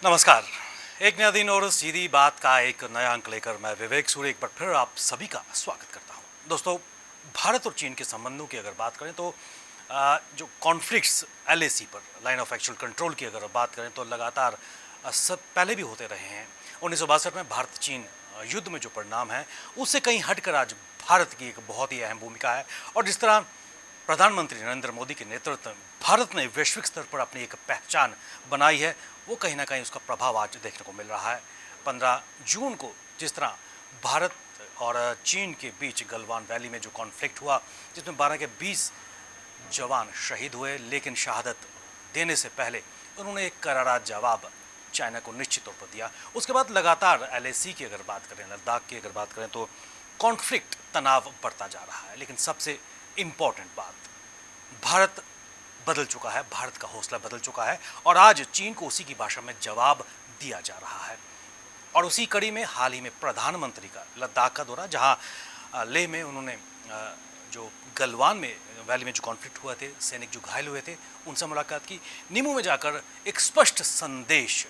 नमस्कार। एक नया दिन और सीधी बात का एक नया अंक लेकर मैं विवेक सूर्य एक बार फिर आप सभी का स्वागत करता हूं। दोस्तों, भारत और चीन के संबंधों की अगर बात करें तो जो कॉन्फ्लिक्ट्स एलएसी पर लाइन ऑफ एक्चुअल कंट्रोल की अगर बात करें तो लगातार सब पहले भी होते रहे हैं। 1962 में भारत चीन युद्ध में जो परिणाम है उससे कहीं हटकर आज भारत की एक बहुत ही अहम भूमिका है। और जिस तरह प्रधानमंत्री नरेंद्र मोदी के नेतृत्व में भारत ने वैश्विक स्तर पर अपनी एक पहचान बनाई है, वो कहीं ना कहीं उसका प्रभाव आज देखने को मिल रहा है। 15 जून को जिस तरह भारत और चीन के बीच गलवान वैली में जो कॉन्फ्लिक्ट हुआ, जिसमें 12 के 20 जवान शहीद हुए, लेकिन शहादत देने से पहले उन्होंने एक करारा जवाब चाइना को निश्चित तौर पर दिया। उसके बाद लगातार एलएसी की अगर बात करें, लद्दाख की अगर बात करें तो कॉन्फ्लिक्ट तनाव बढ़ता जा रहा है। लेकिन सबसे इम्पॉर्टेंट बात, भारत बदल चुका है, भारत का हौसला बदल चुका है और आज चीन को उसी की भाषा में जवाब दिया जा रहा है। और उसी कड़ी में हाल ही में प्रधानमंत्री का लद्दाख का दौरा, जहां लेह में उन्होंने जो गलवान में वैली में जो कॉन्फ्लिक्ट हुए थे, सैनिक जो घायल हुए थे, उनसे मुलाकात की। निमू में जाकर एक स्पष्ट संदेश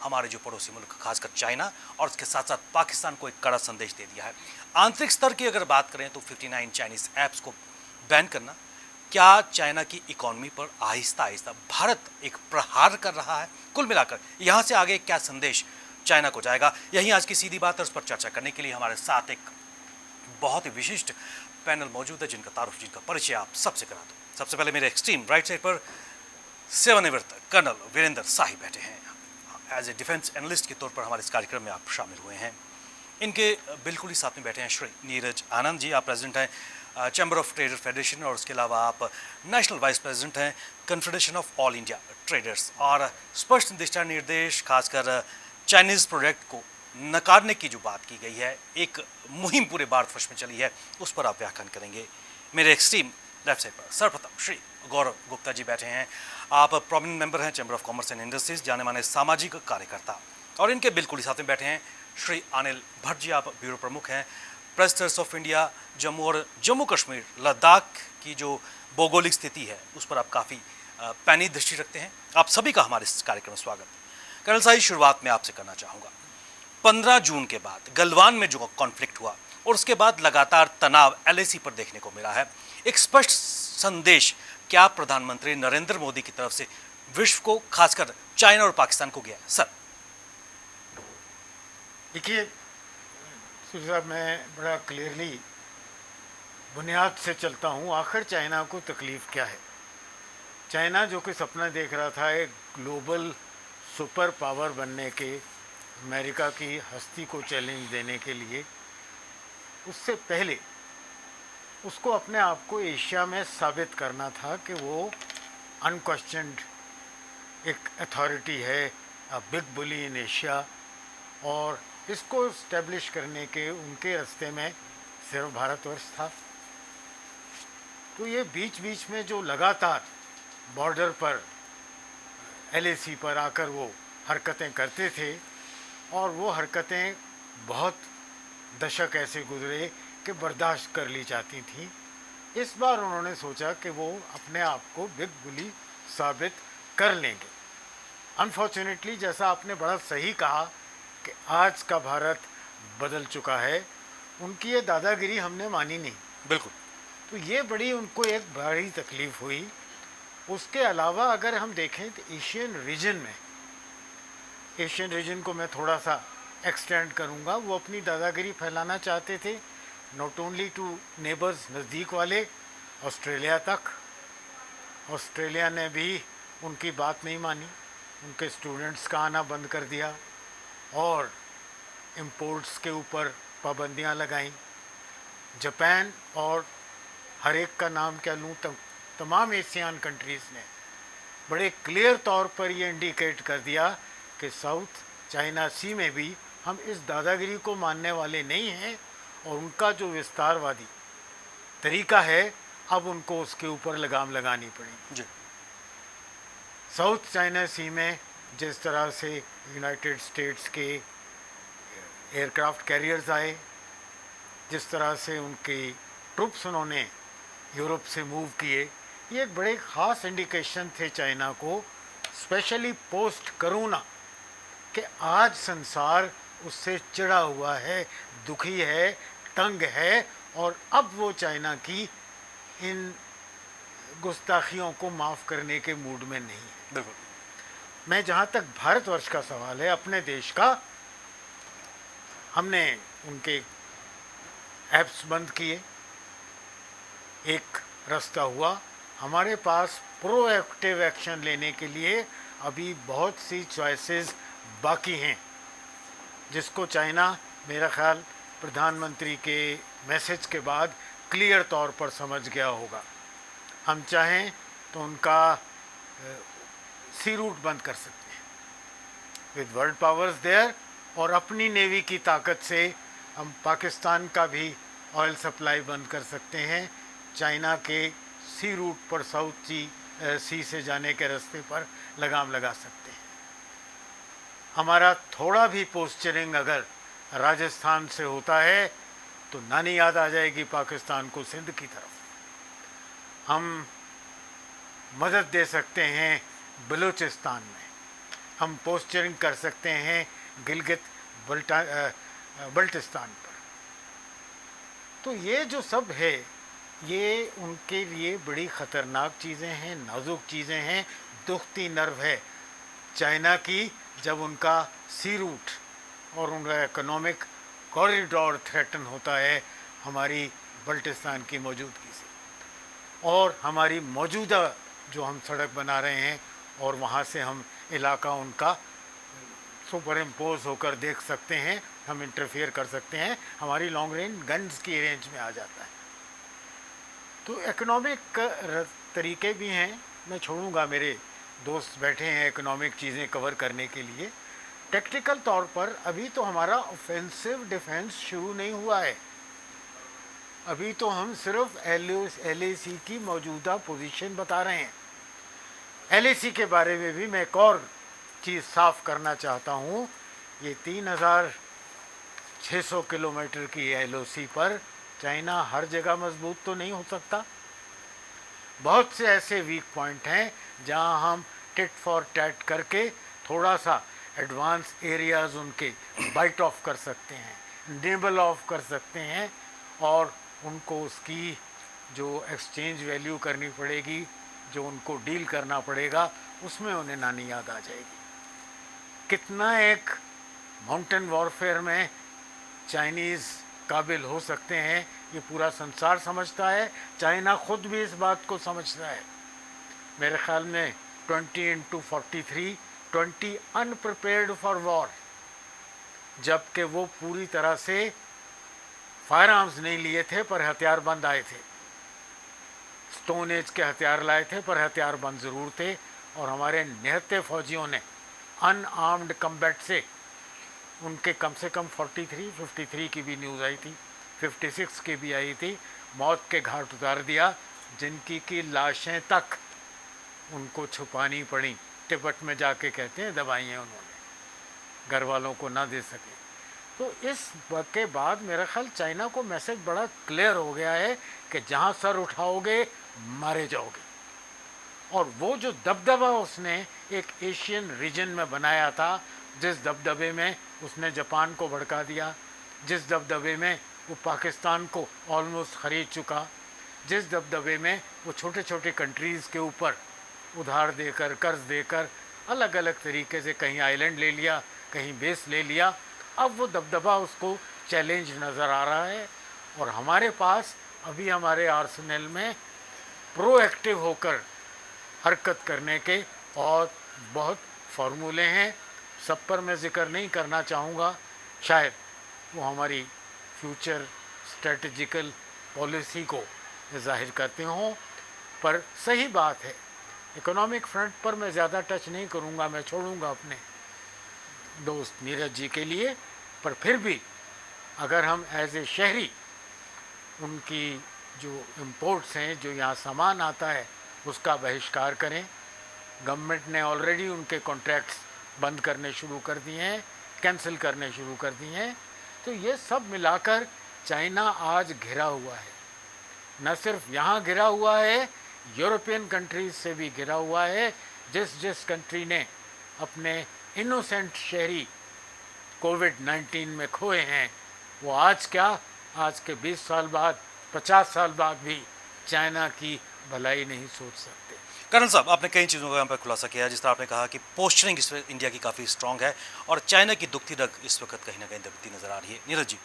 हमारे जो पड़ोसी मुल्क खासकर चाइना और उसके साथ साथ पाकिस्तान को एक कड़ा संदेश दे दिया है। आंतरिक स्तर की अगर बात करें तो 59 चाइनीज ऐप्स को बैन करना क्या चाइना की इकोनॉमी पर आहिस्ता आहिस्ता भारत एक प्रहार कर रहा है? कुल मिलाकर यहाँ से आगे क्या संदेश चाइना को जाएगा, यही आज की सीधी बात है। उस पर चर्चा करने के लिए हमारे साथ एक बहुत ही विशिष्ट पैनल मौजूद है, जिनका तारुफ, जिनका परिचय आप सबसे करा दो। सबसे पहले मेरे एक्सट्रीम राइट साइड पर सेवानिवृत्त कर्नल वीरेंद्र शाही बैठे हैं। एज ए डिफेंस एनालिस्ट के तौर पर हमारे इस कार्यक्रम में आप शामिल हुए हैं। इनके बिल्कुल ही साथ में बैठे हैं श्री नीरज आनंद जी, आप प्रेसिडेंट हैं चैम्बर ऑफ ट्रेडर फेडरेशन, और उसके अलावा आप नेशनल वाइस प्रेसिडेंट हैं confederation of all India traders. और स्पष्ट दिशा निर्देश खासकर चाइनीज़ प्रोडक्ट को नकारने की जो बात की गई है, एक मुहिम पूरे भारतवर्ष में चली है, उस पर आप व्याख्यान करेंगे। मेरे एक्सट्रीम लेफ्ट साइड पर सर्वप्रथम श्री गौरव गुप्ता जी बैठे हैं। आप प्रोमिनेंट मेंबर हैं chamber of commerce and industries, जाने माने सामाजिक कार्यकर्ता। और इनके बिल्कुल ही साथ में बैठे हैं श्री अनिल भट्ट जी, आप ब्यूरो प्रमुख हैं press trust of India Jammu और जम्मू कश्मीर लद्दाख की जो भौगोलिक स्थिति है उस पर आप काफ़ी पैनी दृष्टि रखते हैं। आप सभी का हमारे इस कार्यक्रम में स्वागत। कर्नल साहब, शुरुआत में आपसे करना चाहूँगा, 15 जून के बाद गलवान में जो कॉन्फ्लिक्ट हुआ और उसके बाद लगातार तनाव एलएसी पर देखने को मिला है, एक स्पष्ट संदेश क्या प्रधानमंत्री नरेंद्र मोदी की तरफ से विश्व को, खासकर चाइना और पाकिस्तान को गया है? सर देखिए साहब, मैं बड़ा क्लियरली बुनियाद से चलता हूँ। आखिर चाइना को तकलीफ़ क्या है? चाइना जो कि सपना देख रहा था एक ग्लोबल सुपर पावर बनने के, अमेरिका की हस्ती को चैलेंज देने के लिए, उससे पहले उसको अपने आप को एशिया में साबित करना था कि वो अनक्वेश्चनड एक अथॉरिटी है, a big bully in Asia. और इसको इस्टेब्लिश करने के उनके रास्ते में सिर्फ भारतवर्ष था। तो ये बीच बीच में जो लगातार बॉर्डर पर एलएसी पर आकर वो हरकतें करते थे, और वो हरकतें बहुत दशक ऐसे गुजरे कि बर्दाश्त कर ली जाती थी। इस बार उन्होंने सोचा कि वो अपने आप को बिग बुली साबित कर लेंगे। अनफॉर्चुनेटली, जैसा आपने बड़ा सही कहा कि आज का भारत बदल चुका है, उनकी ये दादागिरी हमने मानी नहीं। बिल्कुल। तो ये बड़ी उनको एक बड़ी तकलीफ़ हुई। उसके अलावा अगर हम देखें तो एशियन रीजन को मैं थोड़ा सा एक्सटेंड करूँगा। वो अपनी दादागिरी फैलाना चाहते थे, नॉट ओनली टू नेबर्स, नज़दीक वाले, ऑस्ट्रेलिया तक। ऑस्ट्रेलिया ने भी उनकी बात नहीं मानी, उनके स्टूडेंट्स का आना बंद कर दिया और इंपोर्ट्स के ऊपर पाबंदियां लगाईं। जापान और हर एक का नाम क्या लूँ, तमाम एशियन कंट्रीज़ ने बड़े क्लियर तौर पर ये इंडिकेट कर दिया कि साउथ चाइना सी में भी हम इस दादागिरी को मानने वाले नहीं हैं, और उनका जो विस्तारवादी तरीका है अब उनको उसके ऊपर लगाम लगानी पड़ेगी। साउथ चाइना सी में जिस तरह से यूनाइटेड स्टेट्स के एयरक्राफ्ट कैरियर्स आए, जिस तरह से उनके ट्रुप्स उन्होंने यूरोप से मूव किए, ये एक बड़े ख़ास इंडिकेशन थे चाइना को, स्पेशली पोस्ट करोना कि आज संसार उससे चिढ़ा हुआ है, दुखी है, तंग है, और अब वो चाइना की इन गुस्ताखियों को माफ़ करने के मूड में नहीं है। बिल्कुल। मैं जहाँ तक भारतवर्ष का सवाल है, अपने देश का, हमने उनके ऐप्स बंद किए, एक रास्ता हुआ। हमारे पास प्रोएक्टिव एक्शन लेने के लिए अभी बहुत सी चॉइसेस बाकी हैं, जिसको चाइना मेरा ख्याल प्रधानमंत्री के मैसेज के बाद क्लियर तौर पर समझ गया होगा। हम चाहें तो उनका सी रूट बंद कर सकते हैं विद वर्ल्ड पावर्स देयर, और अपनी नेवी की ताकत से हम पाकिस्तान का भी ऑयल सप्लाई बंद कर सकते हैं। चाइना के सी रूट पर, साउथ सी से जाने के रास्ते पर लगाम लगा सकते हैं। हमारा थोड़ा भी पोस्चरिंग अगर राजस्थान से होता है तो नानी याद आ जाएगी पाकिस्तान को सिंध की तरफ। हम मदद दे सकते हैं बलूचिस्तान में, हम पोस्चरिंग कर सकते हैं गिलगित बल्टिस्तान पर। तो ये जो सब है, ये उनके लिए बड़ी ख़तरनाक चीज़ें हैं, नाजुक चीज़ें हैं, दुखती नर्व है चाइना की, जब उनका सी रूट और उनका इकोनॉमिक कॉरिडोर थ्रेटन होता है हमारी बल्टिस्तान की मौजूदगी से। और हमारी मौजूदा जो हम सड़क बना रहे हैं और वहाँ से हम इलाका उनका सुपर इम्पोज होकर देख सकते हैं, हम इंटरफेयर कर सकते हैं, हमारी लॉन्ग रेंज गन्स की रेंज में आ जाता है। तो इकोनॉमिक तरीके भी हैं, मैं छोड़ूंगा, मेरे दोस्त बैठे हैं इकोनॉमिक चीज़ें कवर करने के लिए। टेक्निकल तौर पर अभी तो हमारा ऑफेंसिव डिफेंस शुरू नहीं हुआ है, अभी तो हम सिर्फ LAC की मौजूदा पोजीशन बता रहे हैं। LAC के बारे में भी मैं एक और चीज़ साफ करना चाहता हूँ। ये 3600 किलोमीटर की LOC पर चाइना हर जगह मजबूत तो नहीं हो सकता। बहुत से ऐसे वीक पॉइंट हैं जहाँ हम टिट फॉर टैट करके थोड़ा सा एडवांस एरियाज़ उनके बाइट ऑफ कर सकते हैं, नेबल ऑफ कर सकते हैं, और उनको उसकी जो एक्सचेंज वैल्यू करनी पड़ेगी, जो उनको डील करना पड़ेगा, उसमें उन्हें नानी याद आ जाएगी। कितना एक माउंटेन वॉरफेयर में चाइनीज़ काबिल हो सकते हैं, ये पूरा संसार समझता है, चाइना खुद भी इस बात को समझता है। मेरे ख्याल में 20x43, 20 अनप्रिपेयर्ड फॉर वॉर, जबकि वो पूरी तरह से फायर आर्म्स नहीं लिए थे पर हथियारबंद आए थे, स्टोन एज के हथियार लाए थे पर हथियारबंद ज़रूर थे। और हमारे निहत्ते फौजियों ने अनआर्म्ड कम्बैट से उनके कम से कम 53 की भी न्यूज़ आई थी, 56 की भी आई थी, मौत के घाट उतार दिया, जिनकी की लाशें तक उनको छुपानी पड़ी। तिब्बत में जाके कहते हैं दबाई हैं उन्होंने, घर वालों को ना दे सके। तो इस वक्त के बाद मेरा ख्याल चाइना को मैसेज बड़ा क्लियर हो गया है कि जहाँ सर उठाओगे मारे जाओगे। और वो जो दबदबा उसने एक एशियन रीजन में बनाया था, जिस दबदबे में उसने जापान को भड़का दिया, जिस दबदबे में वो पाकिस्तान को ऑलमोस्ट ख़रीद चुका, जिस दबदबे में वो छोटे छोटे कंट्रीज़ के ऊपर उधार देकर, कर्ज देकर, अलग अलग तरीके से कहीं आइलैंड ले लिया, कहीं बेस ले लिया, अब वो दबदबा उसको चैलेंज नज़र आ रहा है। और हमारे पास अभी हमारे आर्सेनल में प्रोएक्टिव होकर हरकत करने के और बहुत फार्मूले हैं, सब पर मैं ज़िक्र नहीं करना चाहूँगा, शायद वो हमारी फ्यूचर स्ट्रेटजिकल पॉलिसी को ज़ाहिर करते हों। पर सही बात है, इकोनॉमिक फ्रंट पर मैं ज़्यादा टच नहीं करूँगा, मैं छोड़ूंगा अपने दोस्त नीरज जी के लिए। पर फिर भी अगर हम एज ए शहरी उनकी जो इम्पोर्ट्स हैं, जो यहाँ सामान आता है, उसका बहिष्कार करें। गवर्नमेंट ने ऑलरेडी उनके कॉन्ट्रैक्ट्स बंद करने शुरू कर दिए हैं, कैंसिल करने शुरू कर दिए हैं। तो ये सब मिलाकर चाइना आज घिरा हुआ है, न सिर्फ यहाँ घिरा हुआ है, यूरोपियन कंट्रीज से भी घिरा हुआ है। जिस जिस कंट्री ने अपने इनोसेंट शहरी कोविड-19 में खोए हैं, वो आज क्या, आज के 20 साल बाद, 50 साल बाद भी चाइना की भलाई नहीं सोच सकते। कर्नल साहब, आपने कई चीज़ों का यहाँ पर खुलासा किया है। जिस तरह आपने कहा कि पोस्चरिंग इस इंडिया की काफ़ी स्ट्रांग है और चाइना की दुखती रग इस वक्त कहीं ना कहीं दबती नजर आ रही है। नीरज जी,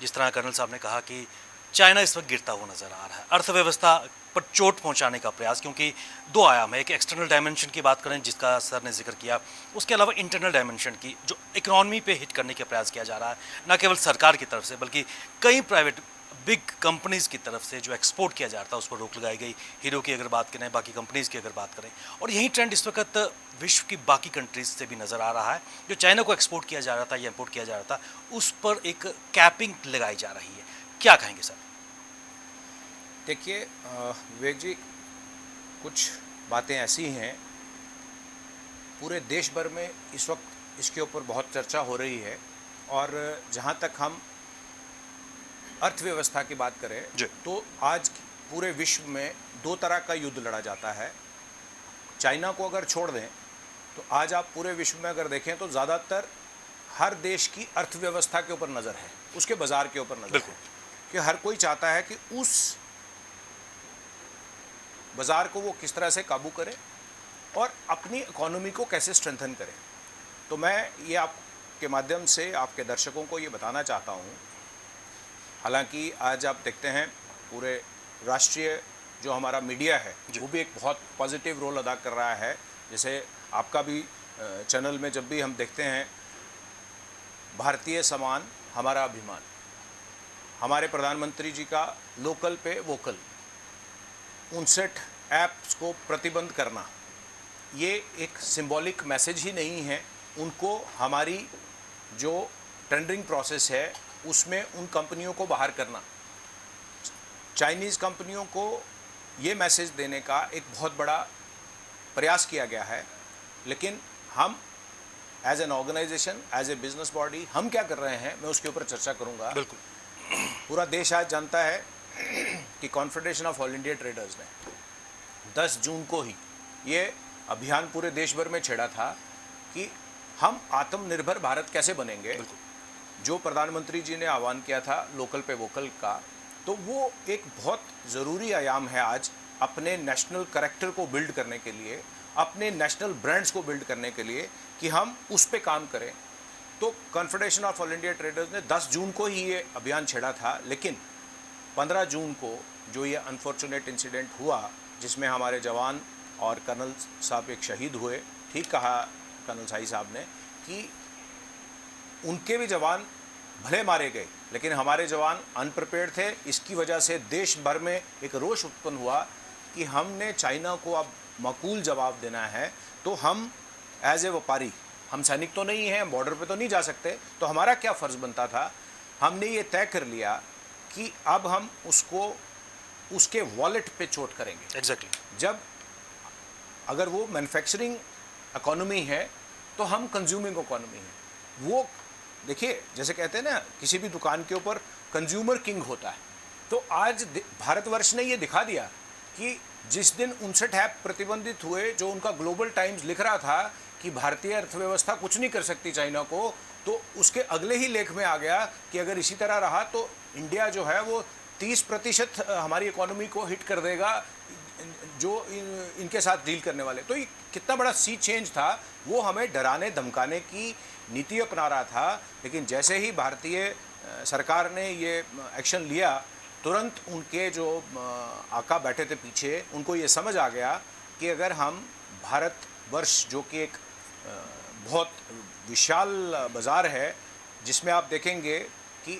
जिस तरह कर्नल साहब ने कहा कि चाइना इस वक्त गिरता हुआ नजर आ रहा है, अर्थव्यवस्था पर चोट पहुंचाने का प्रयास, क्योंकि दो आयाम है, एक एक्सटर्नल डायमेंशन की बात करें जिसका सर ने जिक्र किया, उसके अलावा इंटरनल डायमेंशन की जो इकोनॉमी पे हिट करने का प्रयास किया जा रहा है, न केवल सरकार की तरफ से बल्कि कई प्राइवेट बिग कंपनीज़ की तरफ से जो एक्सपोर्ट किया जाता है उस पर रोक लगाई गई। हीरो की अगर बात करें, बाकी कंपनीज़ की अगर बात करें, और यही ट्रेंड इस वक्त विश्व की बाकी कंट्रीज से भी नज़र आ रहा है। जो चाइना को एक्सपोर्ट किया जा रहा था या इंपोर्ट किया जा रहा था उस पर एक कैपिंग लगाई जा रही है। क्या कहेंगे सर? देखिए विवेक जी, कुछ बातें ऐसी हैं, पूरे देश भर में इस वक्त इसके ऊपर बहुत चर्चा हो रही है। और जहाँ तक हम अर्थव्यवस्था की बात करें जी। तो आज पूरे विश्व में दो तरह का युद्ध लड़ा जाता है। चाइना को अगर छोड़ दें तो आज आप पूरे विश्व में अगर देखें तो ज़्यादातर हर देश की अर्थव्यवस्था के ऊपर नज़र है, उसके बाज़ार के ऊपर नज़र बिल्कुल। है कि हर कोई चाहता है कि उस बाज़ार को वो किस तरह से काबू करे और अपनी इकोनॉमी को कैसे स्ट्रेंथन करे। तो मैं ये आपके माध्यम से आपके दर्शकों को ये बताना चाहता हूँ, हालांकि आज आप देखते हैं पूरे राष्ट्रीय जो हमारा मीडिया है वो भी एक बहुत पॉजिटिव रोल अदा कर रहा है। जैसे आपका भी चैनल में जब भी हम देखते हैं भारतीय सामान हमारा अभिमान, हमारे प्रधानमंत्री जी का लोकल पे वोकल, 59 ऐप्स को प्रतिबंध करना, ये एक सिंबॉलिक मैसेज ही नहीं है। उनको हमारी जो टेंडरिंग प्रोसेस है उसमें उन कंपनियों को बाहर करना, चाइनीज़ कंपनियों को ये मैसेज देने का एक बहुत बड़ा प्रयास किया गया है। लेकिन हम as an organization, as a business body, हम क्या कर रहे हैं, मैं उसके ऊपर चर्चा करूंगा। बिल्कुल। पूरा देश आज जानता है कि confederation of all India traders ने 10 जून को ही ये अभियान पूरे देश भर में छेड़ा था कि हम आत्मनिर्भर भारत कैसे बनेंगे। जो प्रधानमंत्री जी ने आह्वान किया था लोकल पे वोकल का, तो वो एक बहुत ज़रूरी आयाम है आज अपने नेशनल कैरेक्टर को बिल्ड करने के लिए, अपने नेशनल ब्रांड्स को बिल्ड करने के लिए कि हम उस पे काम करें। तो confederation of all India traders ने 10 जून को ही ये अभियान छेड़ा था, लेकिन 15 जून को जो ये अनफॉर्चुनेट इंसिडेंट हुआ जिसमें हमारे जवान और कर्नल साहब एक शहीद हुए, ठीक कहा कर्नल शाही साहब ने कि उनके भी जवान भले मारे गए लेकिन हमारे जवान अनप्रिपेयर्ड थे। इसकी वजह से देश भर में एक रोष उत्पन्न हुआ कि हमने चाइना को अब माकूल जवाब देना है। तो हम एज ए व्यापारी, हम सैनिक तो नहीं हैं, बॉर्डर पे तो नहीं जा सकते, तो हमारा क्या फ़र्ज़ बनता था, हमने ये तय कर लिया कि अब हम उसको उसके वॉलेट पे चोट करेंगे। एग्जैक्टली। जब अगर वो मैन्युफैक्चरिंग इकोनॉमी है तो हम कंज्यूमिंग इकोनॉमी है। वो देखिए, जैसे कहते हैं ना, किसी भी दुकान के ऊपर कंज्यूमर किंग होता है। तो आज भारतवर्ष ने ये दिखा दिया कि जिस दिन 59 ऐप प्रतिबंधित हुए, जो उनका ग्लोबल टाइम्स लिख रहा था कि भारतीय अर्थव्यवस्था कुछ नहीं कर सकती चाइना को, तो उसके अगले ही लेख में आ गया कि अगर इसी तरह रहा तो इंडिया जो है वो 30% हमारी इकोनॉमी को हिट कर देगा जो इनके साथ डील करने वाले। तो ये कितना बड़ा सी चेंज था, वो हमें डराने धमकाने की नीति अपना रहा था। लेकिन जैसे ही भारतीय सरकार ने ये एक्शन लिया, तुरंत उनके जो आका बैठे थे पीछे, उनको ये समझ आ गया कि अगर हम भारतवर्ष जो कि एक बहुत विशाल बाज़ार है, जिसमें आप देखेंगे कि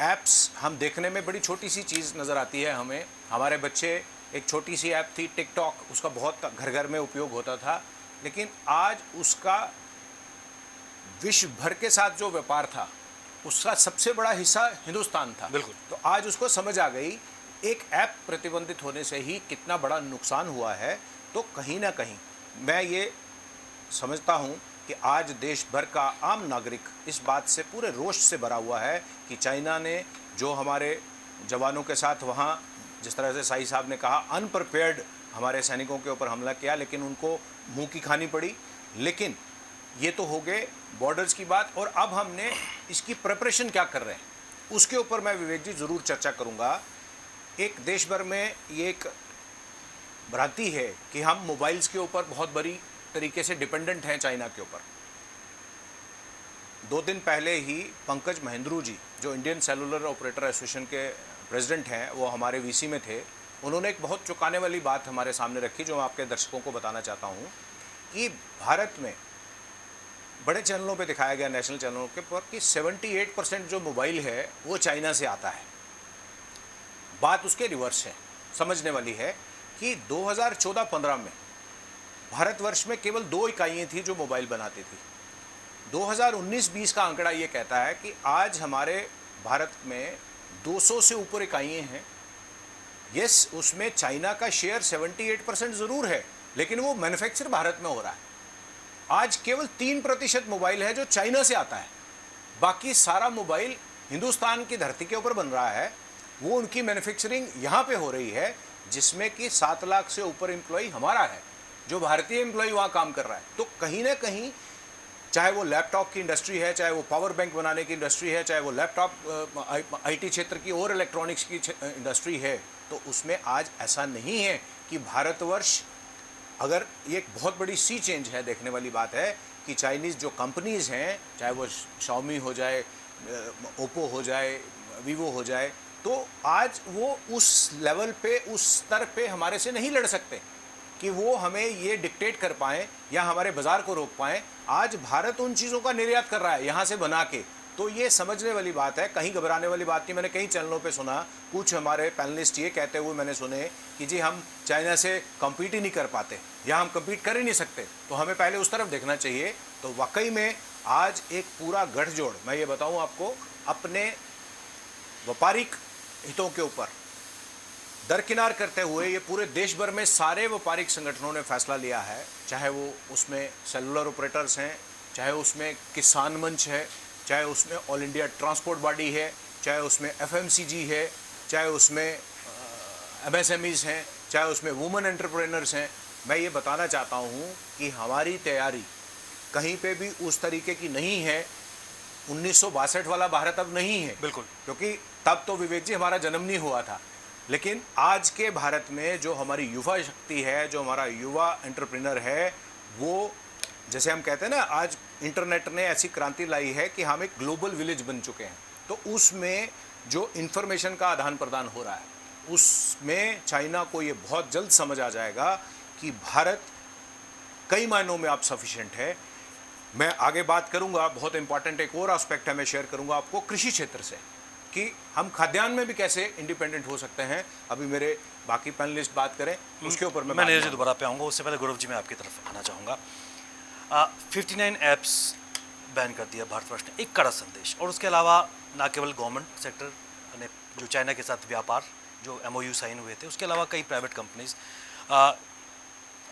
ऐप्स हम देखने में बड़ी छोटी सी चीज़ नज़र आती है हमें, हमारे बच्चे, एक छोटी सी ऐप थी टिकटॉक, उसका बहुत घर घर में उपयोग होता था, लेकिन आज उसका विश्व भर के साथ जो व्यापार था उसका सबसे बड़ा हिस्सा हिंदुस्तान था। बिल्कुल। तो आज उसको समझ आ गई एक ऐप प्रतिबंधित होने से ही कितना बड़ा नुकसान हुआ है। तो कहीं ना कहीं मैं ये समझता हूँ कि आज देश भर का आम नागरिक इस बात से पूरे रोष से भरा हुआ है कि चाइना ने जो हमारे जवानों के साथ वहाँ, जिस तरह से शाही साहब ने कहा, अनप्रिपेयर्ड हमारे सैनिकों के ऊपर हमला किया, लेकिन उनको मुंह की खानी पड़ी। लेकिन ये तो हो गए बॉर्डर्स की बात, और अब हमने इसकी प्रिपरेशन क्या कर रहे हैं उसके ऊपर मैं विवेक जी ज़रूर चर्चा करूँगा। एक देश भर में ये एक भ्रांति है कि हम मोबाइल्स के ऊपर बहुत बड़ी तरीके से डिपेंडेंट हैं चाइना के ऊपर। 2 दिन पहले ही पंकज महेंद्रू जी, जो इंडियन सेलुलर ऑपरेटर एसोसिएशन के प्रेसिडेंट हैं, वो हमारे वीसी में थे। उन्होंने एक बहुत चौंकाने वाली बात हमारे सामने रखी, जो मैं आपके दर्शकों को बताना चाहता हूँ कि भारत में बड़े चैनलों पे दिखाया गया, नेशनल चैनलों के पर, कि 78% जो मोबाइल है वो चाइना से आता है। बात उसके रिवर्स है, समझने वाली है कि 2014-15 में भारतवर्ष में केवल 2 इकाइयाँ थी जो मोबाइल बनाती थी। 2019-20 का आंकड़ा ये कहता है कि आज हमारे भारत में 200 से ऊपर इकाइयाँ हैं। यस, उसमें चाइना का शेयर 78% ज़रूर है, लेकिन वो मैन्युफैक्चर भारत में हो रहा है। आज केवल 3% मोबाइल है जो चाइना से आता है, बाकी सारा मोबाइल हिंदुस्तान की धरती के ऊपर बन रहा है। वो उनकी मैन्युफैक्चरिंग यहाँ पे हो रही है, जिसमें कि 7 लाख से ऊपर एम्प्लॉय हमारा है, जो भारतीय एम्प्लॉय वहाँ काम कर रहा है। तो कहीं ना कहीं, चाहे वो लैपटॉप की इंडस्ट्री है, चाहे वो पावर बैंक बनाने की इंडस्ट्री है, चाहे वो लैपटॉप आईटी क्षेत्र की और इलेक्ट्रॉनिक्स की इंडस्ट्री है, तो उसमें आज ऐसा नहीं है कि भारतवर्ष, अगर ये एक बहुत बड़ी सी चेंज है, देखने वाली बात है कि चाइनीज़ जो कंपनीज़ हैं, चाहे वो शाओमी हो जाए, ओप्पो हो जाए, वीवो हो जाए, तो आज वो उस लेवल पे, उस स्तर पे हमारे से नहीं लड़ सकते कि वो हमें ये डिक्टेट कर पाएँ या हमारे बाज़ार को रोक पाएँ। आज भारत उन चीज़ों का निर्यात कर रहा है यहाँ से बना के। तो ये समझने वाली बात है, कहीं घबराने वाली बात नहीं। मैंने कई चैनलों पे सुना, कुछ हमारे पैनलिस्ट ये कहते हुए मैंने सुने कि जी हम चाइना से कम्पीट ही नहीं कर पाते या हम कम्पीट कर ही नहीं सकते, तो हमें पहले उस तरफ देखना चाहिए। तो वाकई में आज एक पूरा गठजोड़, मैं ये बताऊँ आपको, अपने व्यापारिक हितों के ऊपर दरकिनार करते हुए ये पूरे देश भर में सारे व्यापारिक संगठनों ने फैसला लिया है, चाहे वो उसमें सेलुलर ऑपरेटर्स हैं, चाहे उसमें किसान मंच है, चाहे उसमें ऑल इंडिया ट्रांसपोर्ट बॉडी है, चाहे उसमें एफएमसीजी है, चाहे उसमें एमएसएमईज हैं, चाहे उसमें वुमेन एंटरप्रेन्योर्स हैं। मैं ये बताना चाहता हूँ कि हमारी तैयारी कहीं पे भी उस तरीके की नहीं है। 1962 वाला भारत अब नहीं है, बिल्कुल, क्योंकि तब तो विवेक जी हमारा जन्म नहीं हुआ था। लेकिन आज के भारत में जो हमारी युवा शक्ति है, जो हमारा युवा एंटरप्रेन्योर है, वो, जैसे हम कहते हैं ना, आज इंटरनेट ने ऐसी क्रांति लाई है कि हम एक ग्लोबल विलेज बन चुके हैं। तो उसमें जो इन्फॉर्मेशन का आदान प्रदान हो रहा है, उसमें चाइना को ये बहुत जल्द समझ आ जाएगा कि भारत कई मायनों में आप सफिशिएंट है। मैं आगे बात करूंगा, बहुत इंपॉर्टेंट एक और एस्पेक्ट है, मैं शेयर करूंगा आपको कृषि क्षेत्र से, कि हम खाद्यान्न में भी कैसे इंडिपेंडेंट हो सकते हैं। अभी मेरे बाकी पैनलिस्ट बात करें, उसके ऊपर मैं नीरज जी दोबारा पे आऊँगा। उससे पहले गौरव जी मैं आपकी तरफ आना चाहूँगा। 59 ऐप्स बैन कर दिया भारतवर्ष ने, एक कड़ा संदेश। और उसके अलावा ना केवल गवर्नमेंट सेक्टर ने जो चाइना के साथ व्यापार जो MOU साइन हुए थे, उसके अलावा कई प्राइवेट कंपनीज।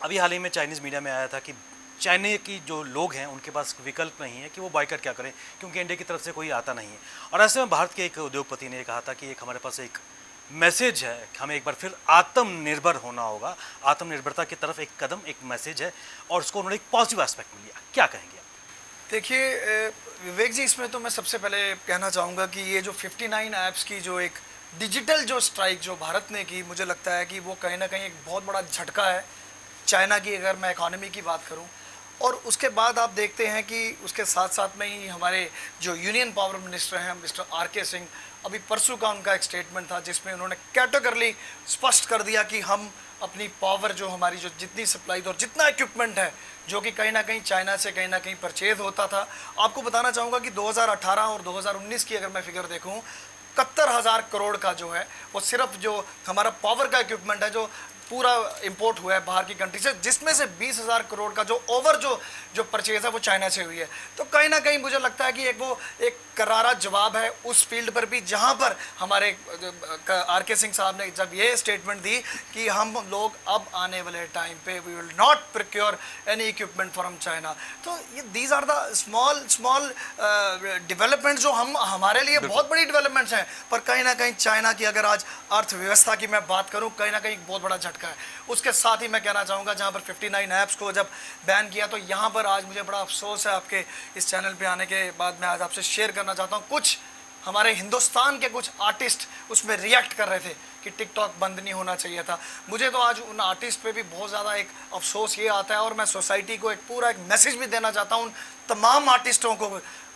अभी हाल ही में चाइनीज़ मीडिया में आया था कि चाइना की जो लोग हैं उनके पास विकल्प नहीं है कि वो बाइकआउट क्या करें, क्योंकि इंडिया की तरफ से कोई आता नहीं है। और ऐसे में भारत के एक उद्योगपति ने कहा था कि एक हमारे पास एक मैसेज है, हमें एक बार फिर आत्मनिर्भर होना होगा, आत्मनिर्भरता की तरफ एक कदम, एक मैसेज है, और उसको उन्होंने एक पॉजिटिव एस्पेक्ट में लिया। क्या कहेंगे आप? देखिए विवेक जी, इसमें तो मैं सबसे पहले कहना चाहूँगा कि ये जो 59 ऐप्स की जो एक डिजिटल जो स्ट्राइक जो भारत ने की, मुझे लगता है कि वो कहीं ना कहीं एक बहुत बड़ा झटका है चाइना की, अगर मैं इकॉनमी की बात करूँ। और उसके बाद आप देखते हैं कि उसके साथ साथ में ही हमारे जो यूनियन पावर मिनिस्टर हैं मिस्टर RK सिंह, अभी परसों का उनका एक स्टेटमेंट था जिसमें उन्होंने कैटेगरली स्पष्ट कर दिया कि हम अपनी पावर, जो हमारी जो जितनी सप्लाई और जितना इक्विपमेंट है जो कि कहीं ना कहीं चाइना से कहीं ना कहीं परचेज होता था। आपको बताना चाहूँगा कि 2018 और 2019 की अगर मैं फिगर देखूँ, 71,000 करोड़ का जो है वो सिर्फ जो हमारा पावर का इक्विपमेंट है जो पूरा इंपोर्ट हुआ है बाहर की कंट्री से, जिसमें से 20,000 करोड़ का जो ओवर जो परचेज है वो चाइना से हुई है। तो कहीं ना कहीं मुझे लगता है कि एक करारा जवाब है उस फील्ड पर भी, जहां पर हमारे RK सिंह साहब ने जब ये स्टेटमेंट दी कि हम लोग अब आने वाले टाइम पे we will not procure any equipment from China. तो ये these are the small development जो हमारे लिए बहुत बड़ी डेवलपमेंट्स हैं, पर कहीं ना कहीं चाइना की अगर आज अर्थव्यवस्था की मैं बात करूँ, कहीं ना कहीं बहुत बड़ा झटका झटका है। उसके साथ ही मैं कहना चाहूँगा, जहाँ पर 59 ऐप्स को जब बैन किया तो यहाँ पर आज मुझे बड़ा अफसोस है आपके इस चैनल पे आने के बाद। मैं आज आपसे शेयर करना चाहता हूँ, कुछ हमारे हिंदुस्तान के कुछ आर्टिस्ट उसमें रिएक्ट कर रहे थे कि टिकटॉक बंद नहीं होना चाहिए था। मुझे तो आज उन आर्टिस्ट पे भी बहुत ज़्यादा एक अफसोस ये आता है, और मैं सोसाइटी को एक पूरा एक मैसेज भी देना चाहता हूँ उन तमाम आर्टिस्टों को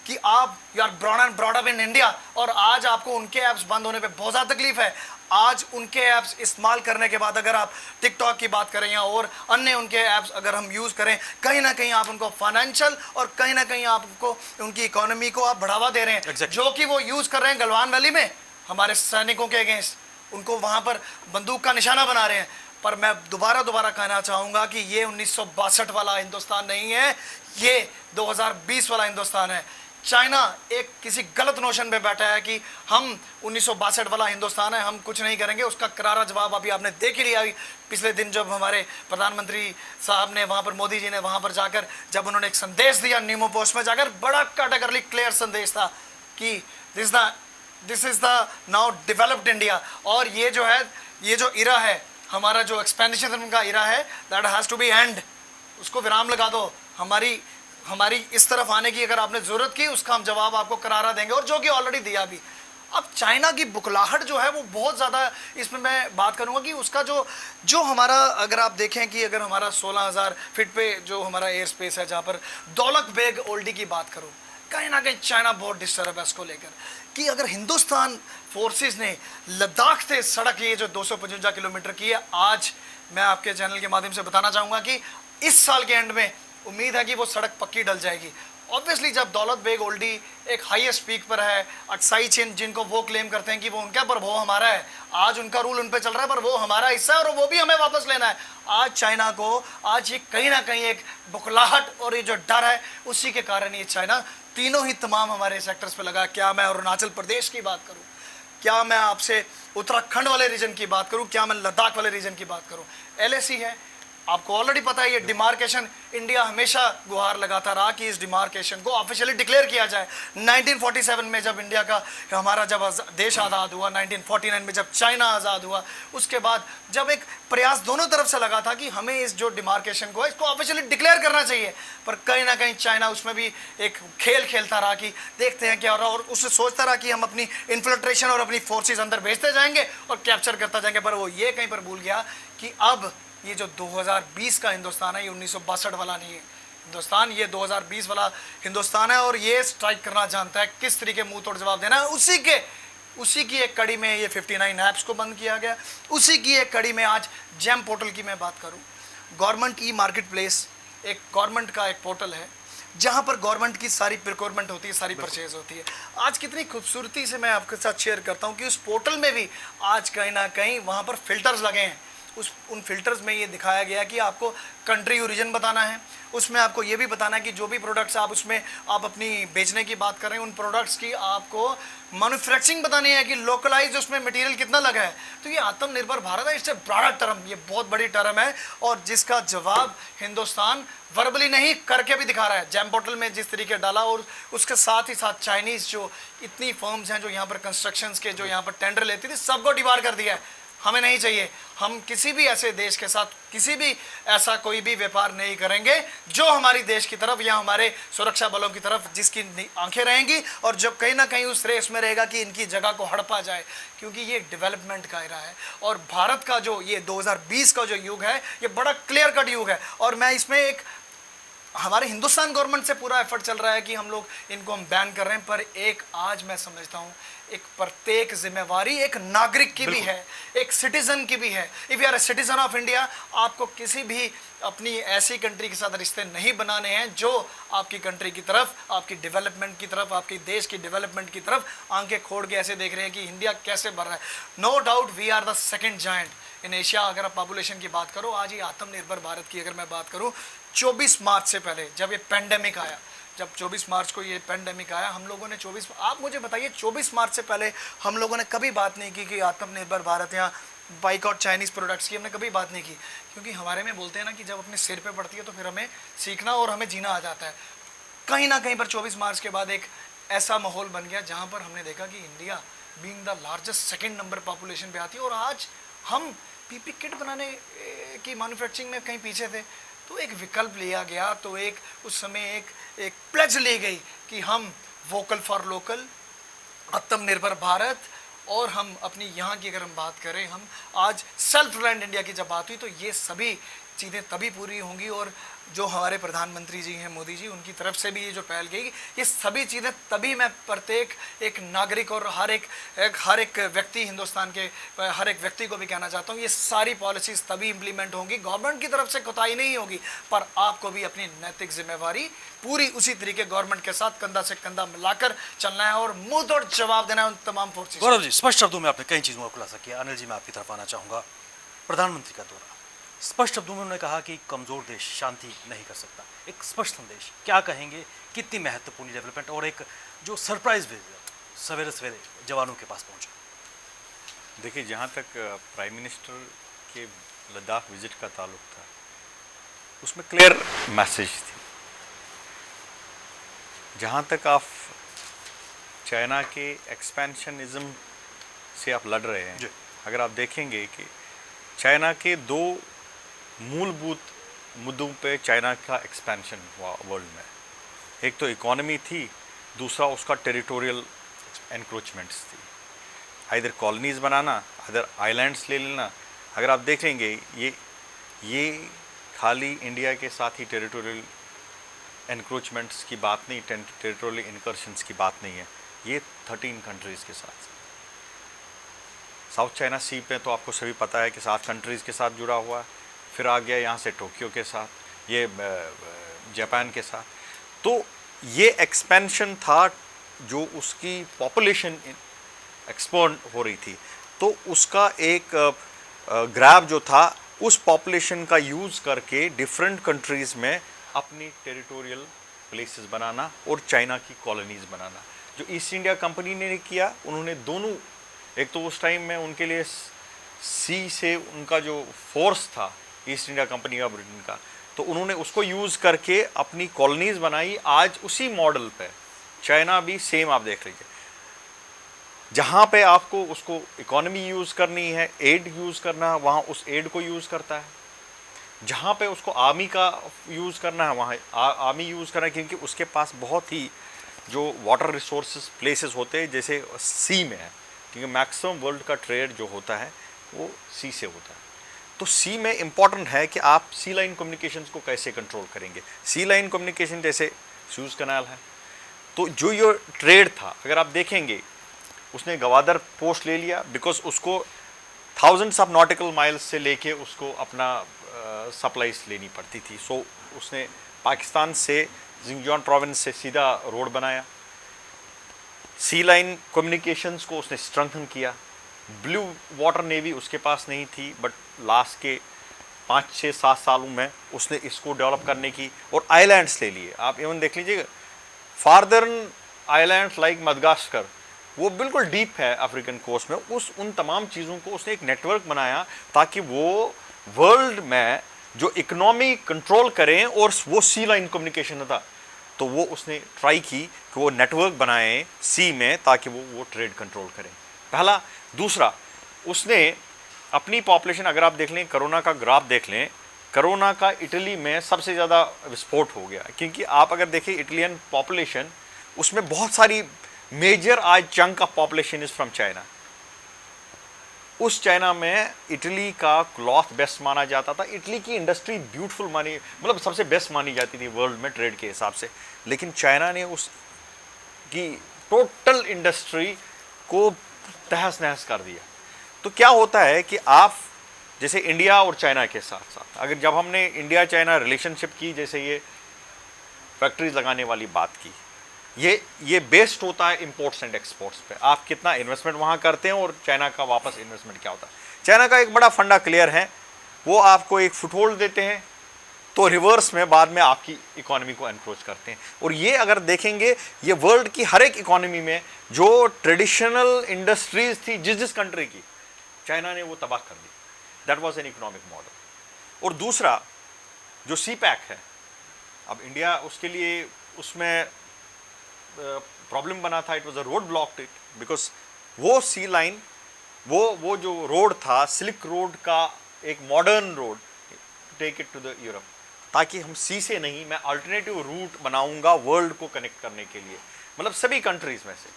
कि आप you are born and brought up in India, और आज आपको उनके ऐप्स बंद होने पे बहुत ज़्यादा तकलीफ है। आज उनके ऐप्स इस्तेमाल करने के बाद अगर आप टिकटॉक की बात करें या और अन्य उनके ऐप्स अगर हम यूज़ करें, कहीं ना कहीं आप उनको फाइनेंशियल और कहीं ना कहीं आपको उनकी इकोनॉमी को आप बढ़ावा दे रहे हैं। Exactly. जो कि वो यूज़ कर रहे हैं गलवान वैली में हमारे सैनिकों के अगेंस्ट, उनको वहाँ पर बंदूक का निशाना बना रहे हैं। पर मैं दोबारा कहना चाहूँगा कि ये 1962 वाला हिंदुस्तान नहीं है, ये 2020 वाला हिंदुस्तान है। चाइना एक किसी गलत नोशन पे बैठा है कि हम 1962 वाला हिंदुस्तान है, हम कुछ नहीं करेंगे। उसका करारा जवाब अभी आपने देख ही लिया। पिछले दिन जब हमारे प्रधानमंत्री साहब ने वहाँ पर, मोदी जी ने वहाँ पर जाकर जब उन्होंने एक संदेश दिया नीमो पोस्ट में जाकर, बड़ा कैटेगरली क्लियर संदेश था कि this is the now developed India. और ये जो है, ये जो इरा है हमारा, जो एक्सपेंडिशन का इरा है, that has to be end. उसको विराम लगा दो। हमारी इस तरफ आने की अगर आपने ज़रूरत की, उसका हम जवाब आपको करारा देंगे, और जो कि ऑलरेडी दिया भी। अब चाइना की बुकलाहट जो है वो बहुत ज़्यादा, इसमें मैं बात करूँगा कि उसका जो हमारा, अगर आप देखें कि अगर हमारा 16,000 फीट पे जो हमारा एयर स्पेस है, जहाँ पर दौलत बेग ओल्डी की बात करूँ, कहीं ना कहीं चाइना बहुत डिस्टर्ब है इसको लेकर कि अगर हिंदुस्तान फोर्सेस ने लद्दाख से सड़क ये जो 255 किलोमीटर की है, आज मैं आपके चैनल के माध्यम से बताना चाहूँगा कि इस साल के एंड में उम्मीद है कि वो सड़क पक्की डल जाएगी। ऑब्वियसली जब दौलत बेग ओल्डी एक हाईएस्ट पीक पर है, अक्साई चीन जिनको वो क्लेम करते हैं कि वो उनका, पर वो हमारा है, आज उनका रूल उन पे चल रहा है, पर वो हमारा हिस्सा है और वो भी हमें वापस लेना है। आज चाइना को आज ये कहीं ना कहीं एक बुखलाहट और ये जो डर है, उसी के कारण ये चाइना तीनों ही तमाम हमारे सेक्टर्स पे लगा। क्या मैं अरुणाचल प्रदेश की बात करूँ, क्या मैं आपसे उत्तराखंड वाले रीजन की बात करूँ, क्या मैं लद्दाख वाले रीजन की बात करूँ, LAC है। आपको ऑलरेडी पता है ये डिमार्केशन, इंडिया हमेशा गुहार लगाता रहा कि इस डिमार्केशन को ऑफिशियली डिक्लेयर किया जाए। 1947 में जब इंडिया का हमारा जब देश आज़ाद हुआ, 1949 में जब चाइना आज़ाद हुआ, उसके बाद जब एक प्रयास दोनों तरफ से लगा था कि हमें इस जो डिमार्केशन को है इसको ऑफिशियली डिक्लेयर करना चाहिए, पर कहीं ना कहीं चाइना उसमें भी एक खेल खेलता रहा कि देखते हैं क्या हो रहा, और उससे सोचता रहा कि हम अपनी इन्फिल्ट्रेशन और अपनी फोर्सेज अंदर भेजते जाएंगे और कैप्चर करता जाएंगे। पर वो ये कहीं पर भूल गया कि अब ये जो 2020 का हिंदुस्तान है, ये 1962 वाला नहीं है हिंदुस्तान, ये 2020 वाला हिंदुस्तान है। और ये स्ट्राइक करना जानता है किस तरीके मुंह तोड़ जवाब देना है। उसी की एक कड़ी में ये 59 ऐप्स को बंद किया गया। उसी की एक कड़ी में आज जेम पोर्टल की मैं बात करूं, गवर्नमेंट ई मार्केट प्लेस एक गवर्नमेंट का एक पोर्टल है जहां पर गवर्नमेंट की सारी प्रिक्योरमेंट होती है, सारी परचेज होती है। आज कितनी खूबसूरती से मैं आपके साथ शेयर करता हूं कि उस पोर्टल में भी आज कहीं ना कहीं वहां पर फिल्टर्स लगे हैं। उन फिल्टर्स में ये दिखाया गया कि आपको कंट्री ओरिजिन बताना है, उसमें आपको ये भी बताना है कि जो भी प्रोडक्ट्स आप उसमें आप अपनी बेचने की बात कर रहे हैं, उन प्रोडक्ट्स की आपको मैन्युफैक्चरिंग बतानी है कि लोकलाइज उसमें मटेरियल कितना लगा है। तो ये आत्मनिर्भर भारत है, इससे बड़ा टर्म, ये बहुत बड़ी टर्म है और जिसका जवाब हिंदुस्तान वर्बली नहीं करके भी दिखा रहा है। जेम पोर्टल में जिस तरीके डाला, और उसके साथ ही साथ चाइनीज़ जो इतनी फर्म्स हैं जो यहाँ पर कंस्ट्रक्शंस के जो यहाँ पर टेंडर लेती थी, सबको डिबार कर दिया है। हमें नहीं चाहिए, हम किसी भी ऐसे देश के साथ किसी भी ऐसा कोई भी व्यापार नहीं करेंगे जो हमारी देश की तरफ या हमारे सुरक्षा बलों की तरफ जिसकी आंखें रहेंगी और जो कहीं ना कहीं उस रेस में रहेगा कि इनकी जगह को हड़पा जाए, क्योंकि ये डेवलपमेंट का एरा है। और भारत का जो ये 2020 का जो युग है, ये बड़ा क्लियर कट युग है। और मैं इसमें एक हमारे हिंदुस्तान गवर्नमेंट से पूरा एफर्ट चल रहा है कि हम लोग इनको हम बैन कर रहे हैं, पर एक आज मैं समझता हूँ एक प्रत्येक जिम्मेवारी एक नागरिक की भी है, एक सिटीजन की भी है। If you are a citizen of India, आपको किसी भी अपनी ऐसी कंट्री के साथ रिश्ते नहीं बनाने हैं जो आपकी कंट्री की तरफ, आपकी डेवलपमेंट की तरफ, आपकी देश की डेवलपमेंट की तरफ आंखें खोड़ के ऐसे देख रहे हैं कि इंडिया कैसे बढ़ रहा है। No doubt we are the second giant in Asia. अगर आप पॉपुलेशन की बात करो, आज ये आत्मनिर्भर भारत की अगर मैं बात करूँ, 24 मार्च से पहले जब ये पेंडेमिक आया, जब 24 मार्च को ये पेंडेमिक आया, हम लोगों ने 24, आप मुझे बताइए 24 मार्च से पहले हम लोगों ने कभी बात नहीं की कि आत्मनिर्भर भारत या बाइकआउट चाइनीज़ प्रोडक्ट्स की हमने कभी बात नहीं की, क्योंकि हमारे में बोलते हैं ना कि जब अपने सिर पे पड़ती है तो फिर हमें सीखना और हमें जीना आ जाता है। कहीं ना कहीं पर 24 मार्च के बाद एक ऐसा माहौल बन गया जहाँ पर हमने देखा कि India being the largest second number population पे आती है और आज हम पीपी किट बनाने की मैन्युफैक्चरिंग में कहीं पीछे थे, तो एक विकल्प लिया गया, तो एक उस समय एक प्लेज ली गई कि हम वोकल फॉर लोकल, आत्मनिर्भर भारत, और हम अपनी यहाँ की अगर हम बात करें, हम आज सेल्फ रिलायंट इंडिया की जब बात हुई तो ये सभी चीज़ें तभी पूरी होंगी। और जो हमारे प्रधानमंत्री जी हैं मोदी जी, उनकी तरफ से भी ये जो पहल गई, ये सभी चीज़ें तभी मैं प्रत्येक एक नागरिक और हर एक व्यक्ति, हिंदुस्तान के हर एक व्यक्ति को भी कहना चाहता हूँ, ये सारी पॉलिसीज़ तभी इम्प्लीमेंट होंगी, गवर्नमेंट की तरफ से कोताही नहीं होगी, पर आपको भी अपनी नैतिक जिम्मेवारी पूरी उसी तरीके गवर्नमेंट के साथ कंधा से कंधा मिलाकर चलना है और मुंह तोड़ जवाब देना है उन तमाम फोर्सेस। गौरव जी, स्पष्ट शब्दों में आपने कई चीज़ों का खुलासा किया। अनिल जी, मैं आपकी तरफ आना चाहूँगा। प्रधानमंत्री का दौरा, स्पष्ट शब्दों में उन्होंने कहा कि कमज़ोर देश शांति नहीं कर सकता। एक स्पष्ट संदेश क्या कहेंगे, कितनी महत्वपूर्ण डेवलपमेंट, और एक जो सरप्राइज विजिट सवेरे सवेरे जवानों के पास पहुंचा। देखिए, जहाँ तक प्राइम मिनिस्टर के लद्दाख विजिट का ताल्लुक था, उसमें क्लियर मैसेज थी। जहाँ तक आप चाइना के एक्सपेंशनिज्म से आप लड़ रहे हैं, अगर आप देखेंगे कि चाइना के दो मूलभूत मुद्दों पे चाइना का एक्सपेंशन हुआ वर्ल्ड में, एक तो इकोनॉमी थी, दूसरा उसका टेरिटोरियल एनक्रोचमेंट्स थी, आइदर कॉलोनीज बनाना, आइदर आइलैंड्स ले लेना। अगर आप देख लेंगे, ये खाली इंडिया के साथ ही टेरिटोरियल एनक्रोचमेंट्स की बात नहीं, टेरिटोरियल इनकर्शंस की बात नहीं है, ये 13 कंट्रीज़ के साथ। साउथ चाइना सी पे तो आपको सभी पता है कि 7 कंट्रीज़ के साथ जुड़ा हुआ है, फिर आ गया यहाँ से टोक्यो के साथ, ये जापान के साथ। तो ये एक्सपेंशन था, जो उसकी पॉपुलेशन एक्सपोर्ट हो रही थी, तो उसका एक ग्रैब जो था, उस पॉपुलेशन का यूज़ करके डिफरेंट कंट्रीज़ में अपनी टेरिटोरियल प्लेसेस बनाना और चाइना की कॉलोनीज़ बनाना। जो ईस्ट इंडिया कंपनी ने किया, उन्होंने दोनों, एक तो उस टाइम में उनके लिए सी से उनका जो फोर्स था ईस्ट इंडिया कंपनी का, ब्रिटेन का, तो उन्होंने उसको यूज़ करके अपनी कॉलोनीज़ बनाई। आज उसी मॉडल पे चाइना भी सेम, आप देख लीजिए, जहाँ पे आपको उसको इकोनॉमी यूज़ करनी है, एड यूज़ करना है, वहाँ उस एड को यूज़ करता है। जहाँ पे उसको आर्मी का यूज़ करना है, वहाँ आर्मी यूज़ करना है, क्योंकि उसके पास बहुत ही जो वाटर रिसोर्सेज प्लेसेस होते हैं, जैसे सी में है, क्योंकि मैक्सिमम वर्ल्ड का ट्रेड जो होता है वो सी से होता है। तो सी में इम्पॉर्टेंट है कि आप सी लाइन कम्युनिकेशंस को कैसे कंट्रोल करेंगे। सी लाइन कम्युनिकेशन जैसे सूएज कैनाल है, तो जो ये ट्रेड था, अगर आप देखेंगे, उसने गवादर पोस्ट ले लिया, बिकॉज उसको थाउजेंड्स ऑफ नॉटिकल माइल्स से लेके उसको अपना सप्लाईज लेनी पड़ती थी। सो उसने पाकिस्तान से जिंगजियांग प्रोविंस से सीधा रोड बनाया, सी लाइन कम्युनिकेशंस को उसने स्ट्रेंथन किया। ब्लू वाटर नेवी उसके पास नहीं थी, बट लास्ट के 5, 6, 7 सालों में उसने इसको डेवलप करने की, और आइलैंड्स ले लिए। आप इवन देख लीजिए, फार्दर्न आइलैंड्स लाइक मदगास्कर, वो बिल्कुल डीप है अफ्रीकन कोस्ट में, उन तमाम चीज़ों को उसने एक नेटवर्क बनाया, ताकि वो वर्ल्ड में जो इकोनॉमी कंट्रोल करें, और वो सी लाइन कम्युनिकेशन था, तो वो उसने ट्राई की कि वो नेटवर्क बनाएं सी में, ताकि वो ट्रेड कंट्रोल करें। पहला। दूसरा, उसने अपनी पॉपुलेशन, अगर आप देख लें, कोरोना का ग्राफ देख लें, कोरोना का इटली में सबसे ज़्यादा विस्फोट हो गया, क्योंकि आप अगर देखें इटलियन पॉपुलेशन, उसमें बहुत सारी मेजर आज chunk of population is from China. उस चाइना में इटली का क्लॉथ बेस्ट माना जाता था, इटली की इंडस्ट्री ब्यूटीफुल मानी, मतलब सबसे बेस्ट मानी जाती थी वर्ल्ड में ट्रेड के हिसाब से, लेकिन चाइना ने उस की टोटल इंडस्ट्री को तहस नहस कर दिया। तो क्या होता है कि आप जैसे इंडिया और चाइना के साथ साथ, अगर जब हमने इंडिया चाइना रिलेशनशिप की, जैसे ये फैक्ट्रीज लगाने वाली बात की, ये बेस्ड होता है इंपोर्ट्स एंड एक्सपोर्ट्स पे, आप कितना इन्वेस्टमेंट वहाँ करते हैं और चाइना का वापस इन्वेस्टमेंट क्या होता है। चाइना का एक बड़ा फंडा क्लियर है, वो आपको एक फुटहोल्ड देते हैं, तो रिवर्स में बाद में आपकी इकोनॉमी को एनक्रोच करते हैं। और ये अगर देखेंगे, ये वर्ल्ड की हर एक इकोनॉमी में जो ट्रेडिशनल इंडस्ट्रीज थी जिस कंट्री की, चाइना ने वो तबाह कर दी। That was an economic model. और दूसरा जो सी पैक है, अब इंडिया उसके लिए उसमें प्रॉब्लम बना था, it was a road block it, because वो सी लाइन वो जो रोड था, सिल्क रोड का एक modern road, take it to the Europe, ताकि हम सी से नहीं, मैं अल्टरनेटिव रूट बनाऊंगा वर्ल्ड को कनेक्ट करने के लिए, मतलब सभी कंट्रीज में से।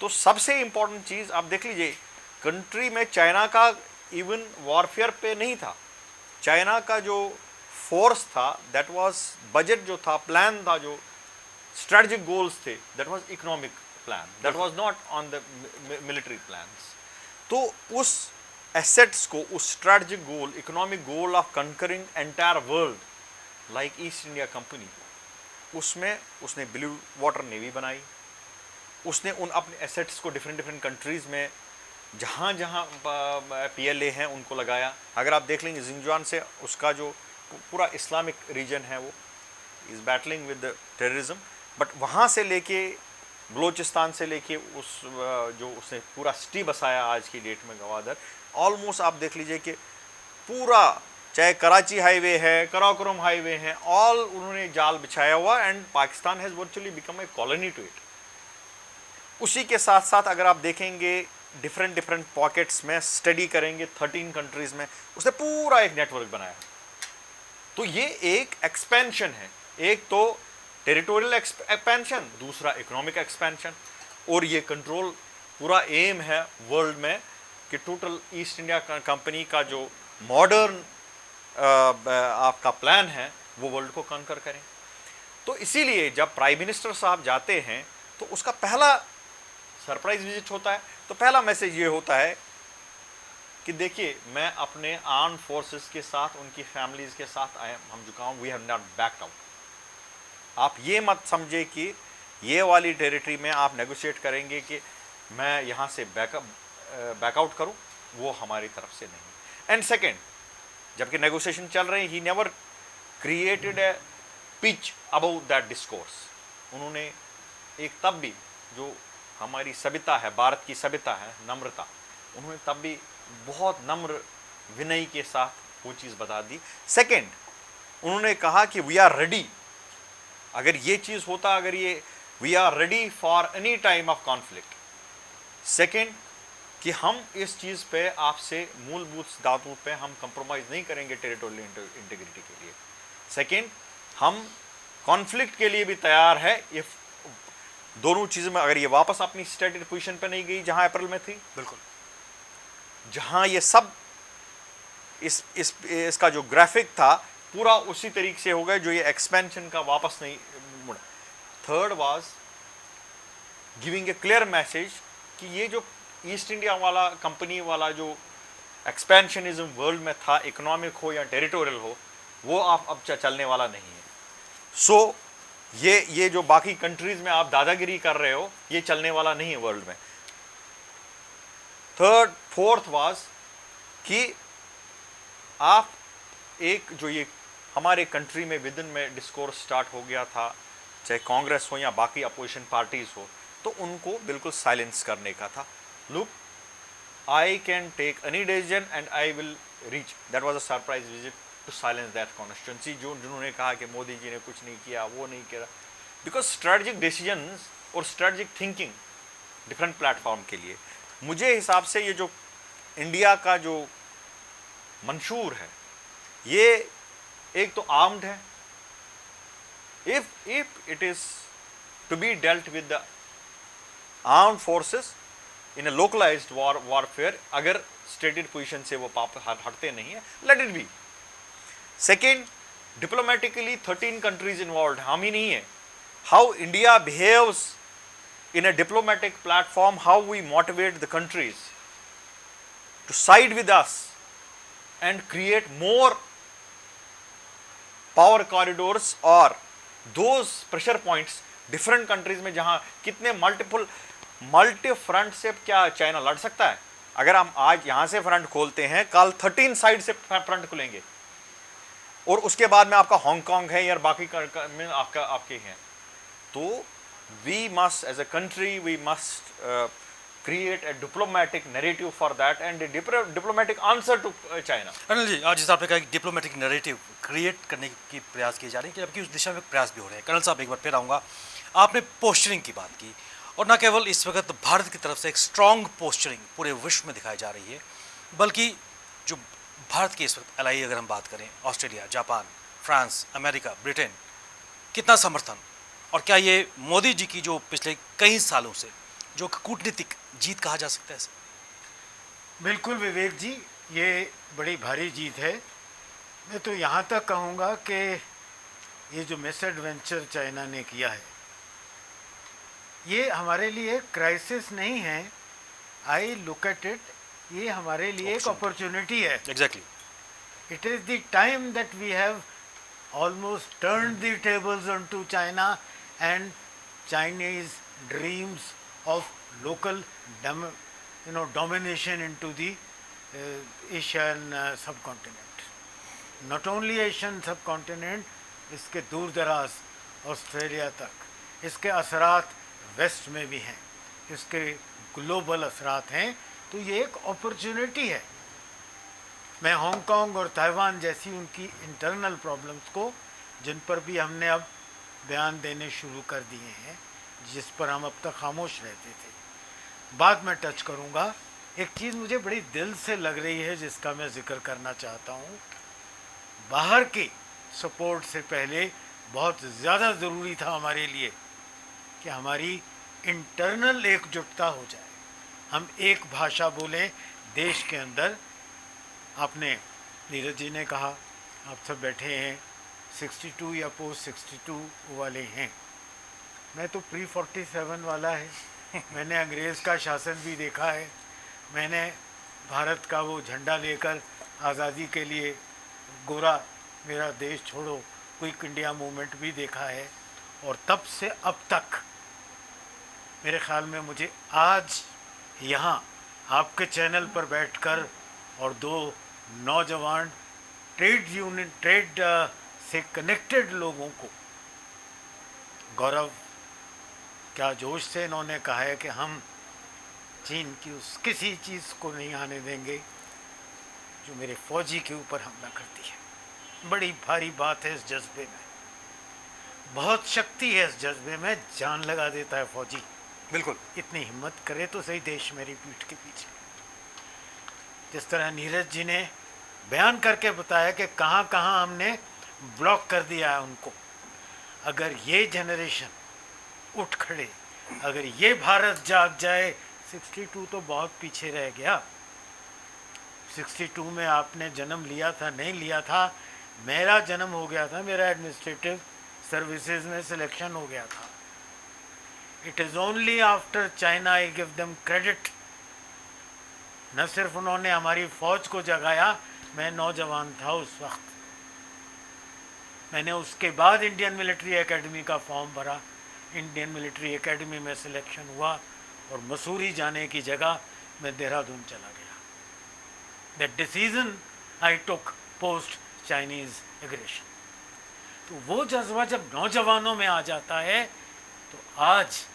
तो सबसे इंपॉर्टेंट चीज आप देख लीजिए, कंट्री में चाइना का इवन वॉरफेयर पे नहीं था। चाइना का जो फोर्स था, दैट वाज बजट जो था, प्लान था, जो स्ट्रेटजिक गोल्स थे, that was economic plan, that was not on the military plans. तो उस एसेट्स को, उस strategic goal, economic goal of concurring entire world like east India company, उसमें उसने ब्लू वाटर नेवी बनाई। उसने उन अपने एसेट्स को डिफरेंट कंट्रीज में जहाँ जहाँ PLA हैं उनको लगाया। अगर आप देख लेंगे जिंगजुआन से उसका जो पूरा इस्लामिक रीजन है वो is battling with terrorism, but वहाँ से लेके बलोचिस्तान से लेके उस जो उसने पूरा सिटी बसाया आज की डेट में गवादर, ऑलमोस्ट आप देख लीजिए कि पूरा, चाहे कराची हाईवे है, कराकोरम हाईवे है, ऑल उन्होंने जाल बिछाया हुआ, and Pakistan has virtually become a colony to it. उसी के साथ साथ अगर आप देखेंगे डिफरेंट पॉकेट्स में स्टडी करेंगे, 13 कंट्रीज में उसने पूरा एक नेटवर्क बनाया। तो ये एक एक्सपेंशन है, एक तो टेरिटोरियल एक्सपेंशन, दूसरा इकोनॉमिक एक्सपेंशन, और ये कंट्रोल पूरा एम है वर्ल्ड में कि टोटल ईस्ट इंडिया कंपनी का जो मॉडर्न आपका प्लान है वो वर्ल्ड को कंकर करें। तो इसीलिए जब प्राइम मिनिस्टर साहब जाते हैं तो उसका पहला सरप्राइज विजिट होता है, तो पहला मैसेज ये होता है कि देखिए, मैं अपने आर्म फोर्सेस के साथ, उनकी फैमिलीज के साथ हम झुका हूं, we have not backed out. आप ये मत समझे कि ये वाली टेरिटरी में आप नेगोशिएट करेंगे कि मैं यहाँ से बैकआउट करूँ, वो हमारी तरफ से नहीं। एंड सेकेंड, जबकि नेगोशिएशन चल रहे हैं, he never created a pitch about that discourse. उन्होंने एक तब भी जो हमारी सभ्यता है, भारत की सभ्यता है, नम्रता, उन्होंने तब भी बहुत नम्र विनय के साथ वो चीज़ बता दी। सेकेंड, उन्होंने कहा कि वी आर रेडी, अगर ये चीज़ होता, अगर ये we are ready for any time of conflict. Second, कि हम इस चीज़ पे आपसे मूलभूत धातु पे हम कंप्रोमाइज़ नहीं करेंगे टेरिटोरियल इंटीग्रिटी के लिए। सेकेंड, हम कॉन्फ्लिक्ट के लिए भी तैयार है इफ दोनों चीज़ों में अगर ये वापस अपनी स्टेटेड पोजीशन पे नहीं गई जहां अप्रैल में थी, बिल्कुल, जहां ये सब इसका जो ग्राफिक था पूरा उसी तरीके से हो गया, जो ये एक्सपेंशन का वापस नहीं मुड़ा। Third was giving a clear message कि ये जो ईस्ट इंडिया वाला कंपनी वाला जो एक्सपेंशनिज्म वर्ल्ड में था, इकोनॉमिक हो या टेरिटोरियल हो, वो आप अब चलने वाला नहीं है। सो ये जो बाकी कंट्रीज में आप दादागिरी कर रहे हो, ये चलने वाला नहीं है वर्ल्ड में। थर्ड, फोर्थ वाज कि आप एक जो ये हमारे कंट्री में विदिन में डिस्कोर्स स्टार्ट हो गया था, चाहे कांग्रेस हो या बाकी अपोजिशन पार्टीज हो, तो उनको बिल्कुल साइलेंस करने का था। Look, I can take any decision and I will reach, that was a surprise visit to silence that constituency. जिन्होंने कहा कि मोदी जी ने कुछ नहीं किया, वो नहीं किया, बिकॉज स्ट्रेटजिक डिसीजंस और स्ट्रेटजिक थिंकिंग डिफरेंट प्लेटफॉर्म के लिए, मुझे हिसाब से ये जो इंडिया का जो मंशूर है, ये एक तो आर्म्ड है। If it is to be dealt with the armed forces in a localized warfare, अगर स्टेटेड पोजीशन से वो हटते नहीं है, let it be. Second, diplomatically 13 countries involve, हम ही नहीं है। How India behaves in a diplomatic platform, how we motivate the countries to side with us and create more power corridors or those pressure points different countries में, जहां कितने multi front से क्या China लड़ सकता है। अगर हम आज यहां से फ्रंट खोलते हैं, कल 13 साइड से फ्रंट खुलेंगे, और उसके बाद में आपका हांगकांग है या बाकी में आपके हैं। तो we must, as a country, we must create a diplomatic narrative for that and a diplomatic answer to China. Anil ji, आज जैसा आपने कहा कि डिप्लोमेटिक नैरेटिव क्रिएट करने की प्रयास किए जा रहे हैं, कि जबकि उस दिशा में प्रयास भी हो रहे हैं। कर्नल साहब, एक बार फिर आऊँगा, आपने पोस्चरिंग की बात की, और न केवल इस वक्त भारत की तरफ से एक स्ट्रॉन्ग पोस्चरिंग पूरे विश्व में दिखाई जा रही है, बल्कि जो भारत की इस वक्त एलआई अगर हम बात करें, Australia, Japan, France, America, Britain, कितना समर्थन, और क्या ये मोदी जी की जो पिछले कई सालों से जो कूटनीतिक जीत कहा जा सकता है इसे? बिल्कुल विवेक जी, ये बड़ी भारी जीत है। मैं तो यहाँ तक कहूँगा कि ये जो मिस एडवेंचर चाइना ने किया है, ये हमारे लिए क्राइसिस नहीं है। आई लुक एट इट, ये हमारे लिए एक अपॉर्चुनिटी है। Exactly. It is the time that we have almost turned the tables onto China and Chinese dreams of local domination into the Asian subcontinent. Not only Asian subcontinent, इसके दूर दराज Australia तक, इसके असरात वेस्ट में भी हैं, इसके ग्लोबल असरात हैं। तो ये एक अपॉर्चुनिटी है। मैं हांगकांग और ताइवान जैसी उनकी इंटरनल प्रॉब्लम्स को, जिन पर भी हमने अब बयान देने शुरू कर दिए हैं, जिस पर हम अब तक खामोश रहते थे, बाद में टच करूंगा। एक चीज़ मुझे बड़ी दिल से लग रही है जिसका मैं जिक्र करना चाहता हूँ। बाहर की सपोर्ट से पहले बहुत ज़्यादा ज़रूरी था हमारे लिए कि हमारी इंटरनल एकजुटता हो जाए, हम एक भाषा बोलें देश के अंदर। आपने, नीरज जी ने कहा, आप सब बैठे हैं 62 या पोस्ट 62 वाले हैं। मैं तो प्री 47 वाला है। मैंने अंग्रेज़ का शासन भी देखा है, मैंने भारत का वो झंडा लेकर आज़ादी के लिए गोरा मेरा देश छोड़ो, क्विक इंडिया मूवमेंट भी देखा है। और तब से अब तक मेरे ख्याल में मुझे आज यहाँ आपके चैनल पर बैठकर और दो नौजवान ट्रेड से कनेक्टेड लोगों को, गौरव क्या जोश से इन्होंने कहा है कि हम चीन की उस किसी चीज़ को नहीं आने देंगे जो मेरे फौजी के ऊपर हमला करती है। बड़ी भारी बात है इस जज्बे में, बहुत शक्ति है इस जज्बे में, जान लगा देता है फौजी। बिल्कुल। इतनी हिम्मत करे तो सही देश मेरी पीठ के पीछे। जिस तरह नीरज जी ने बयान करके बताया कि कहाँ कहाँ हमने ब्लॉक कर दिया है उनको, अगर ये जनरेशन उठ खड़े, अगर ये भारत जाग जाए, 62 तो बहुत पीछे रह गया। 62 में आपने जन्म लिया था, नहीं लिया था, मेरा जन्म हो गया था, मेरा एडमिनिस्ट्रेटिव सर्विसेज में सिलेक्शन हो गया था। It is only after China I give them credit. न सिर्फ उन्होंने हमारी फौज को जगाया, मैं नौजवान था उस वक्त, मैंने उसके बाद इंडियन मिलिट्री एकेडमी का फॉर्म भरा, इंडियन मिलिट्री एकेडमी में सिलेक्शन हुआ और मसूरी जाने की जगह मैं देहरादून चला गया। That decision I took post Chinese aggression. तो वो जज्बा जब नौजवानों में आ जाता है, तो आज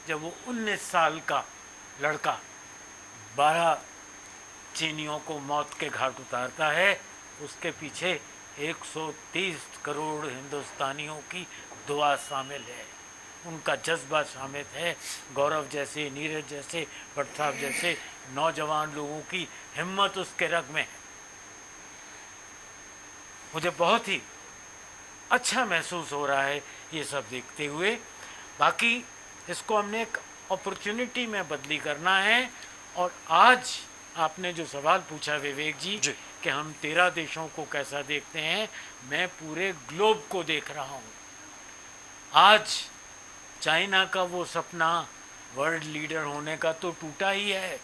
जब वो 19 साल का लड़का 12 चीनियों को मौत के घाट उतारता है, उसके पीछे 130 करोड़ हिंदुस्तानियों की दुआ शामिल है, उनका जज्बा शामिल है। गौरव जैसे, नीरज जैसे, भट्ट साहब जैसे नौजवान लोगों की हिम्मत उसके रग में है। मुझे बहुत ही अच्छा महसूस हो रहा है ये सब देखते हुए। बाकी इसको हमने एक अपॉर्चुनिटी में बदली करना है। और आज आपने जो सवाल पूछा विवेक जी कि हम 13 देशों को कैसा देखते हैं, मैं पूरे ग्लोब को देख रहा हूँ। आज चाइना का वो सपना वर्ल्ड लीडर होने का तो टूटा ही है,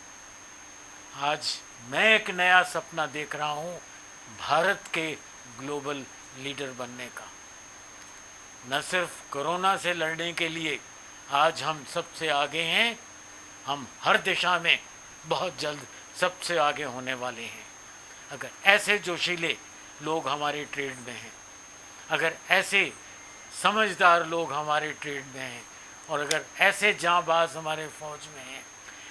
आज मैं एक नया सपना देख रहा हूँ भारत के ग्लोबल लीडर बनने का। न सिर्फ कोरोना से लड़ने के लिए आज हम सबसे आगे हैं, हम हर दिशा में बहुत जल्द सबसे आगे होने वाले हैं। अगर ऐसे जोशीले लोग हमारे ट्रेड में हैं, अगर ऐसे समझदार लोग हमारे ट्रेड में हैं, और अगर ऐसे जांबाज हमारे फौज में हैं,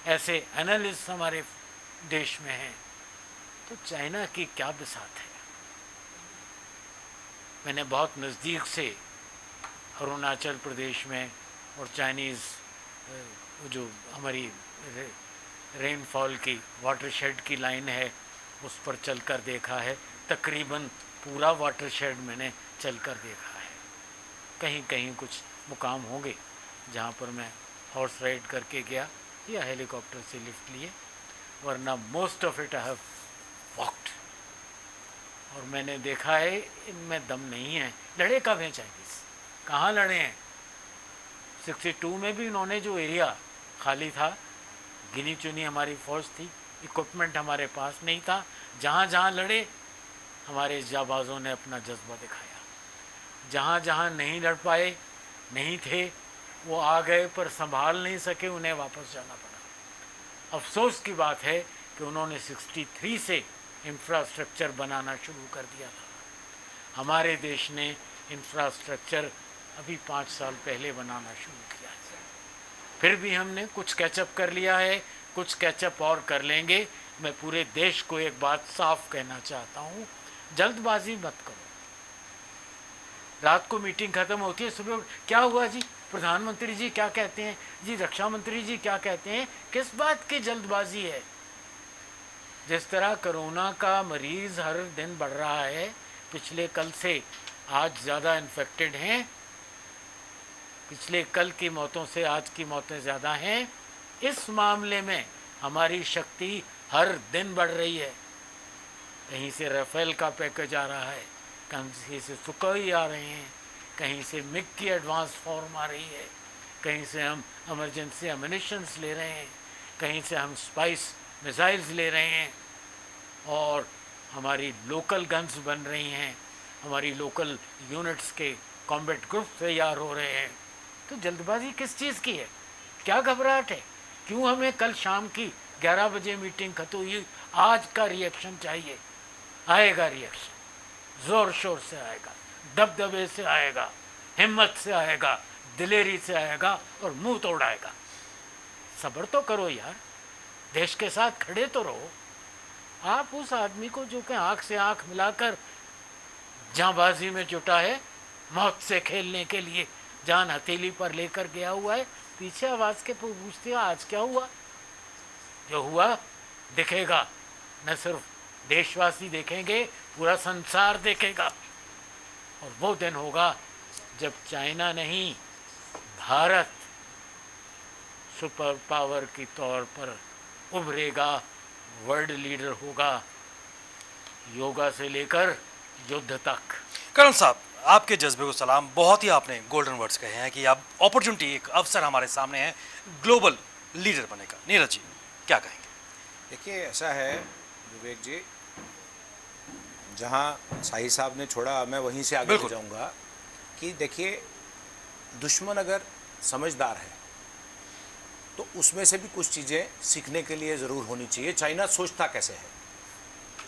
ऐसे एनालिस्ट हमारे देश में हैं, तो चाइना की क्या बिसात है। मैंने बहुत नज़दीक से अरुणाचल प्रदेश में और चाइनीज़ वो जो हमारी रेनफॉल की वाटरशेड की लाइन है उस पर चलकर देखा है। तकरीबन पूरा वाटरशेड मैंने चलकर देखा है। कहीं कहीं कुछ मुकाम होंगे जहाँ पर मैं हॉर्स राइड करके गया या हेलीकॉप्टर से लिफ्ट लिए, वरना most of it I have walked. और मैंने देखा है इनमें दम नहीं है। लड़े कब हैं चाइनीज़, कहाँ लड़े हैं? 62 में भी इन्होंने जो एरिया खाली था, गिनी चुनी हमारी फौज थी, इक्विपमेंट हमारे पास नहीं था, जहाँ जहाँ लड़े हमारे जाबाजों ने अपना जज्बा दिखाया। जहाँ जहाँ नहीं लड़ पाए, नहीं थे, वो आ गए पर संभाल नहीं सके, उन्हें वापस जाना पड़ा। अफसोस की बात है कि उन्होंने 63 से इंफ्रास्ट्रक्चर बनाना शुरू कर दिया था। हमारे देश ने इंफ्रास्ट्रक्चर अभी 5 साल पहले बनाना शुरू किया है। फिर भी हमने कुछ कैचअप कर लिया है, कुछ कैचअप और कर लेंगे। मैं पूरे देश को एक बात साफ कहना चाहता हूँ, जल्दबाजी मत करो। रात को मीटिंग खत्म होती है, सुबह क्या हुआ जी, प्रधानमंत्री जी क्या कहते हैं जी, रक्षा मंत्री जी क्या कहते हैं, किस बात की जल्दबाजी है? जिस तरह कोरोना का मरीज़ हर दिन बढ़ रहा है, पिछले कल से आज ज़्यादा इन्फेक्टेड हैं, पिछले कल की मौतों से आज की मौतें ज़्यादा हैं, इस मामले में हमारी शक्ति हर दिन बढ़ रही है। कहीं से राफेल का पैकेज आ रहा है, कहीं से सुखोई आ रहे हैं, कहीं से मिग की एडवांस फॉर्म आ रही है, कहीं से हम इमरजेंसी एमिनिशंस ले रहे हैं, कहीं से हम स्पाइस मिसाइल्स ले रहे हैं, और हमारी लोकल गन्स बन रही हैं, हमारी लोकल यूनिट्स के कॉम्बैट ग्रुप तैयार हो रहे हैं। तो जल्दबाजी किस चीज़ की है? क्या घबराहट है? क्यों हमें कल शाम की 11 बजे मीटिंग खत्म हुई, आज का रिएक्शन चाहिए? आएगा रिएक्शन, ज़ोर शोर से आएगा, दबदबे से आएगा, हिम्मत से आएगा, दिलेरी से आएगा और मुंह तोड़ आएगा। सब्र तो करो यार, देश के साथ खड़े तो रहो। आप उस आदमी को जो कि आँख से आँख मिलाकर जांबाजी में जुटा है, मौत से खेलने के लिए जान हथेली पर लेकर गया हुआ है, पीछे आवाज़ के पूछते हो आज क्या हुआ? जो हुआ दिखेगा, न सिर्फ देशवासी देखेंगे, पूरा संसार देखेगा। और वो दिन होगा जब चाइना नहीं, भारत सुपर पावर की तौर पर उभरेगा, वर्ल्ड लीडर होगा, योगा से लेकर युद्ध तक। कर्नल साहब, आपके जज्बे को सलाम। बहुत ही आपने गोल्डन वर्ड्स कहे हैं कि अब अपॉर्चुनिटी, एक अवसर हमारे सामने है ग्लोबल लीडर बनने का। नीरज जी क्या कहेंगे? देखिए, ऐसा है विवेक जी, जहाँ साहिब साहब ने छोड़ा मैं वहीं से आगे ले जाऊंगा कि देखिए, दुश्मन अगर समझदार है तो उसमें से भी कुछ चीज़ें सीखने के लिए ज़रूर होनी चाहिए। चाइना सोचता कैसे है,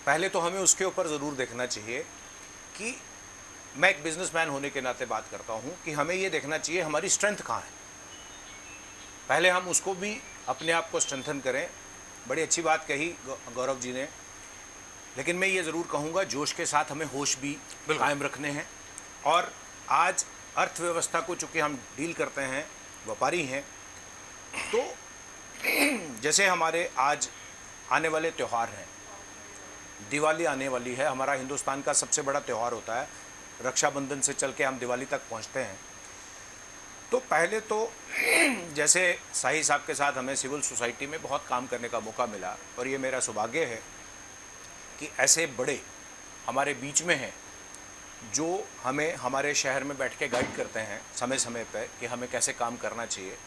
पहले तो हमें उसके ऊपर ज़रूर देखना चाहिए कि मैं एक बिजनेसमैन होने के नाते बात करता हूँ कि हमें ये देखना चाहिए हमारी स्ट्रेंथ कहाँ है, पहले हम उसको भी अपने आप को स्ट्रेंथन करें। बड़ी अच्छी बात कही गौरव जी ने, लेकिन मैं ये ज़रूर कहूँगा जोश के साथ हमें होश भी कायम रखने हैं। और आज अर्थव्यवस्था को चूँकि हम डील करते हैं, व्यापारी हैं, तो जैसे हमारे आज आने वाले त्यौहार हैं, दिवाली आने वाली है, हमारा हिंदुस्तान का सबसे बड़ा त्यौहार होता है, रक्षाबंधन से चल के हम दिवाली तक पहुंचते हैं। तो पहले तो जैसे साहिब साहब के साथ हमें सिविल सोसाइटी में बहुत काम करने का मौका मिला, और ये मेरा सौभाग्य है कि ऐसे बड़े हमारे बीच में हैं जो हमें हमारे शहर में बैठ के गाइड करते हैं समय समय पर कि हमें कैसे काम करना चाहिए।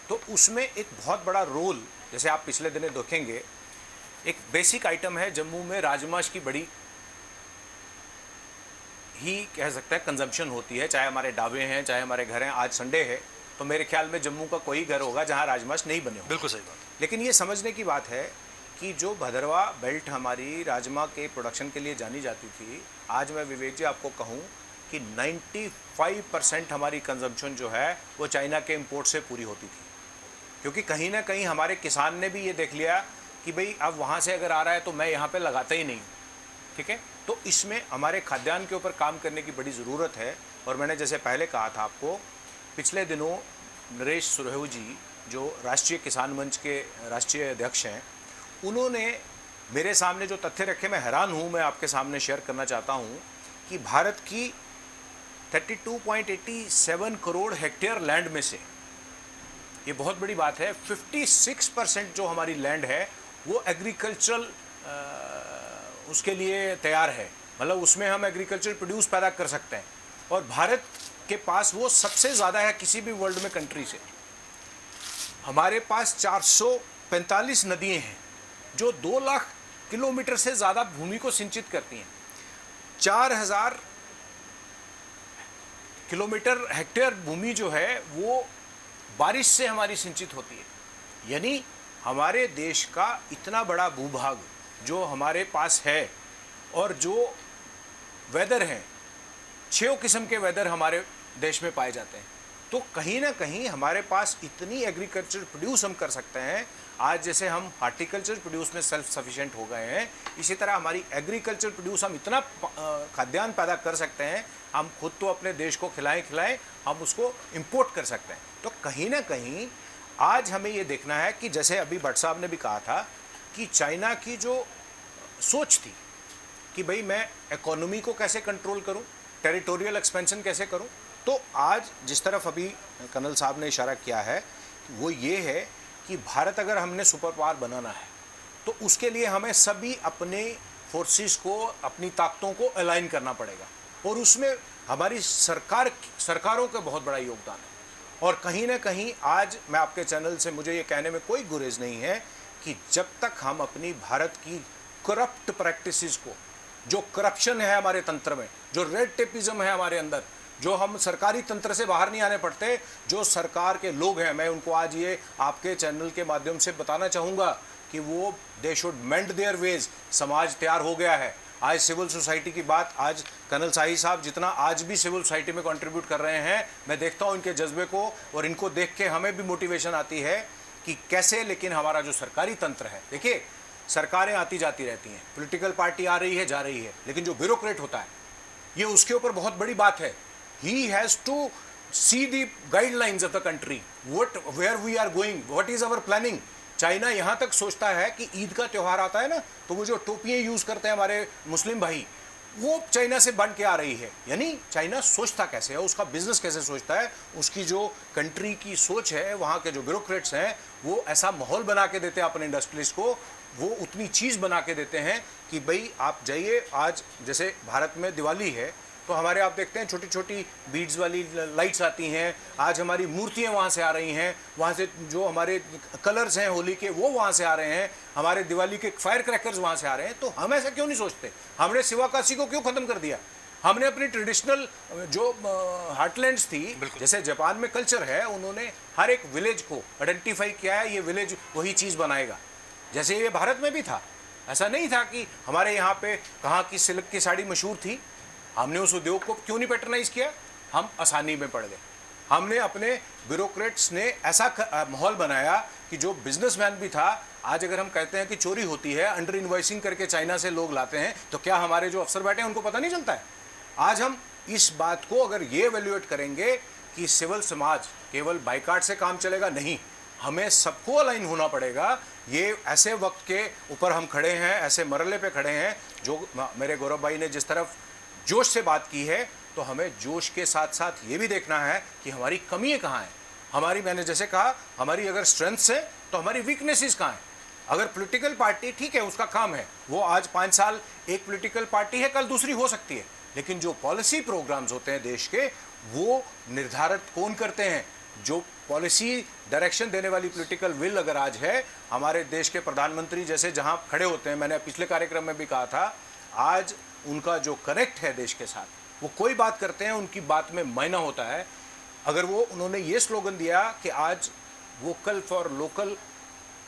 तो उसमें एक बहुत बड़ा रोल, जैसे आप पिछले दिनों देखेंगे, एक बेसिक आइटम है जम्मू में राजमाश की बड़ी ही कह सकते हैं कंजम्पशन होती है, चाहे हमारे ढाबे हैं, चाहे हमारे घर हैं। आज संडे है तो मेरे ख्याल में जम्मू का कोई घर होगा जहां राजमाश नहीं बने होंगे। बिल्कुल सही बात। लेकिन ये समझने की बात है कि जो भदरवा बेल्ट हमारी राजमा के प्रोडक्शन के लिए जानी जाती थी, आज मैं विवेक जी आपको कहूँ कि 95% हमारी कंजम्पशन जो है वो चाइना के इम्पोर्ट से पूरी होती थी, क्योंकि कहीं ना कहीं हमारे किसान ने भी ये देख लिया कि भाई अब वहाँ से अगर आ रहा है तो मैं यहाँ पे लगाता ही नहीं। ठीक है, तो इसमें हमारे खाद्यान्न के ऊपर काम करने की बड़ी ज़रूरत है। और मैंने जैसे पहले कहा था आपको, पिछले दिनों नरेश सुरहू जी जो राष्ट्रीय किसान मंच के राष्ट्रीय अध्यक्ष हैं, उन्होंने मेरे सामने जो तथ्य रखे, मैं हैरान हूँ, मैं आपके सामने शेयर करना चाहता हूँ कि भारत की 32.87 करोड़ हेक्टेयर लैंड में से, ये बहुत बड़ी बात है, 56% जो हमारी लैंड है वो एग्रीकल्चरल उसके लिए तैयार है, मतलब उसमें हम एग्रीकल्चर प्रोड्यूस पैदा कर सकते हैं। और भारत के पास वो सबसे ज़्यादा है किसी भी वर्ल्ड में कंट्री से। हमारे पास 445 नदियाँ हैं जो 2 लाख किलोमीटर से ज़्यादा भूमि को सिंचित करती हैं। 4000 किलोमीटर हेक्टेयर भूमि जो है वो बारिश से हमारी सिंचित होती है। यानी हमारे देश का इतना बड़ा भूभाग जो हमारे पास है, और जो वेदर हैं, 6 किस्म के वेदर हमारे देश में पाए जाते हैं, तो कहीं ना कहीं हमारे पास इतनी एग्रीकल्चर प्रोड्यूस हम कर सकते हैं। आज जैसे हम हार्टिकल्चर प्रोड्यूस में सेल्फ सफिशिएंट हो गए हैं, इसी तरह हमारी एग्रीकल्चर प्रोड्यूस हम इतना खाद्यान्न पैदा कर सकते हैं, हम खुद तो अपने देश को खिलाएं, हम उसको इंपोर्ट कर सकते हैं। तो कहीं ना कहीं आज हमें ये देखना है कि जैसे अभी भट्ट साहब ने भी कहा था कि चाइना की जो सोच थी कि भाई मैं इकोनॉमी को कैसे कंट्रोल करूं, टेरिटोरियल एक्सपेंशन कैसे करूं, तो आज जिस तरफ अभी कर्नल साहब ने इशारा किया है वो ये है कि भारत अगर हमने सुपर पावर बनाना है तो उसके लिए हमें सभी अपने फोर्सेस को, अपनी ताकतों को अलाइन करना पड़ेगा, और उसमें हमारी सरकारों का बहुत बड़ा योगदान है। और कहीं ना कहीं आज मैं आपके चैनल से, मुझे ये कहने में कोई गुरेज नहीं है कि जब तक हम अपनी भारत की करप्ट प्रैक्टिसेस को, जो करप्शन है हमारे तंत्र में, जो रेड टेपिज्म है हमारे अंदर, जो हम सरकारी तंत्र से बाहर नहीं आने पड़ते, जो सरकार के लोग हैं, मैं उनको आज ये आपके चैनल के माध्यम से बताना चाहूँगा कि वो they should mend their ways. समाज तैयार हो गया है। आज सिविल सोसाइटी की बात, आज कर्नल शाही साहब जितना आज भी सिविल सोसाइटी में कंट्रीब्यूट कर रहे हैं, मैं देखता हूँ इनके जज्बे को, और इनको देख के हमें भी मोटिवेशन आती है कि कैसे। लेकिन हमारा जो सरकारी तंत्र है, देखिए सरकारें आती जाती रहती हैं, पॉलिटिकल पार्टी आ रही है जा रही है, लेकिन जो ब्यूरोक्रेट होता है ये उसके ऊपर बहुत बड़ी बात है। He has to see the guidelines of the country, what where we are going, what is our planning. China यहाँ तक सोचता है कि ईद का त्यौहार आता है ना, तो वो जो टोपियाँ यूज़ करते हैं हमारे मुस्लिम भाई, वो चाइना से बन के आ रही है। यानी चाइना सोचता कैसे है, उसका बिजनेस कैसे सोचता है, उसकी जो कंट्री की सोच है, वहाँ के जो ब्यूरोक्रेट्स हैं वो ऐसा माहौल बना के देते हैं अपने इंडस्ट्रीज को, वो उतनी चीज़ बना के देते हैं कि भाई आप जाइए। आज जैसे भारत में दिवाली है तो हमारे आप देखते हैं छोटी छोटी बीड्स वाली लाइट्स आती हैं, आज हमारी मूर्तियाँ वहाँ से आ रही हैं, वहाँ से जो हमारे कलर्स हैं होली के वो वहाँ से आ रहे हैं, हमारे दिवाली के फायर क्रैकर्स वहाँ से आ रहे हैं। तो हम ऐसा क्यों नहीं सोचते? हमने शिवाकाशी को क्यों ख़त्म कर दिया? हमने अपनी ट्रेडिशनल जो हार्टलैंड्स थी, जैसे जापान में कल्चर है, उन्होंने हर एक विलेज को आइडेंटिफाई किया है, ये विलेज वही चीज़ बनाएगा। जैसे ये भारत में भी था, ऐसा नहीं था कि हमारे यहाँ पे कहाँ की सिल्क की साड़ी मशहूर थी, हमने उस उद्योग को क्यों नहीं पैटर्नाइज किया? हम आसानी में पड़ गए। हमने अपने ब्यूरोक्रेट्स ने ऐसा माहौल बनाया कि जो बिजनेसमैन भी था, आज अगर हम कहते हैं कि चोरी होती है, अंडर इन्वॉइसिंग करके चाइना से लोग लाते हैं, तो क्या हमारे जो अफसर बैठे हैं उनको पता नहीं चलता है? आज हम इस बात को अगर ये एवेल्यूएट करेंगे कि सिविल समाज केवल बाइकाट से काम चलेगा, नहीं, हमें सबको अलाइन होना पड़ेगा। ये ऐसे वक्त के ऊपर हम खड़े हैं, ऐसे मरले पे खड़े हैं, जो मेरे गौरव भाई ने जिस तरफ जोश से बात की है, तो हमें जोश के साथ साथ ये भी देखना है कि हमारी कमियाँ कहाँ हैं। हमारी, मैंने जैसे कहा, हमारी अगर स्ट्रेंथ्स है तो हमारी वीकनेसेस कहाँ हैं। अगर पॉलिटिकल पार्टी, ठीक है, उसका काम है, वो आज 5 साल एक पॉलिटिकल पार्टी है, कल दूसरी हो सकती है, लेकिन जो पॉलिसी प्रोग्राम्स होते हैं देश के, वो निर्धारित कौन करते हैं? जो पॉलिसी डायरेक्शन देने वाली पॉलिटिकल विल अगर आज है, हमारे देश के प्रधानमंत्री जैसे जहाँ खड़े होते हैं, मैंने पिछले कार्यक्रम में भी कहा था, आज उनका जो कनेक्ट है देश के साथ, वो कोई बात करते हैं, उनकी बात में मायना होता है। अगर वो उन्होंने ये स्लोगन दिया कि आज वोकल फॉर लोकल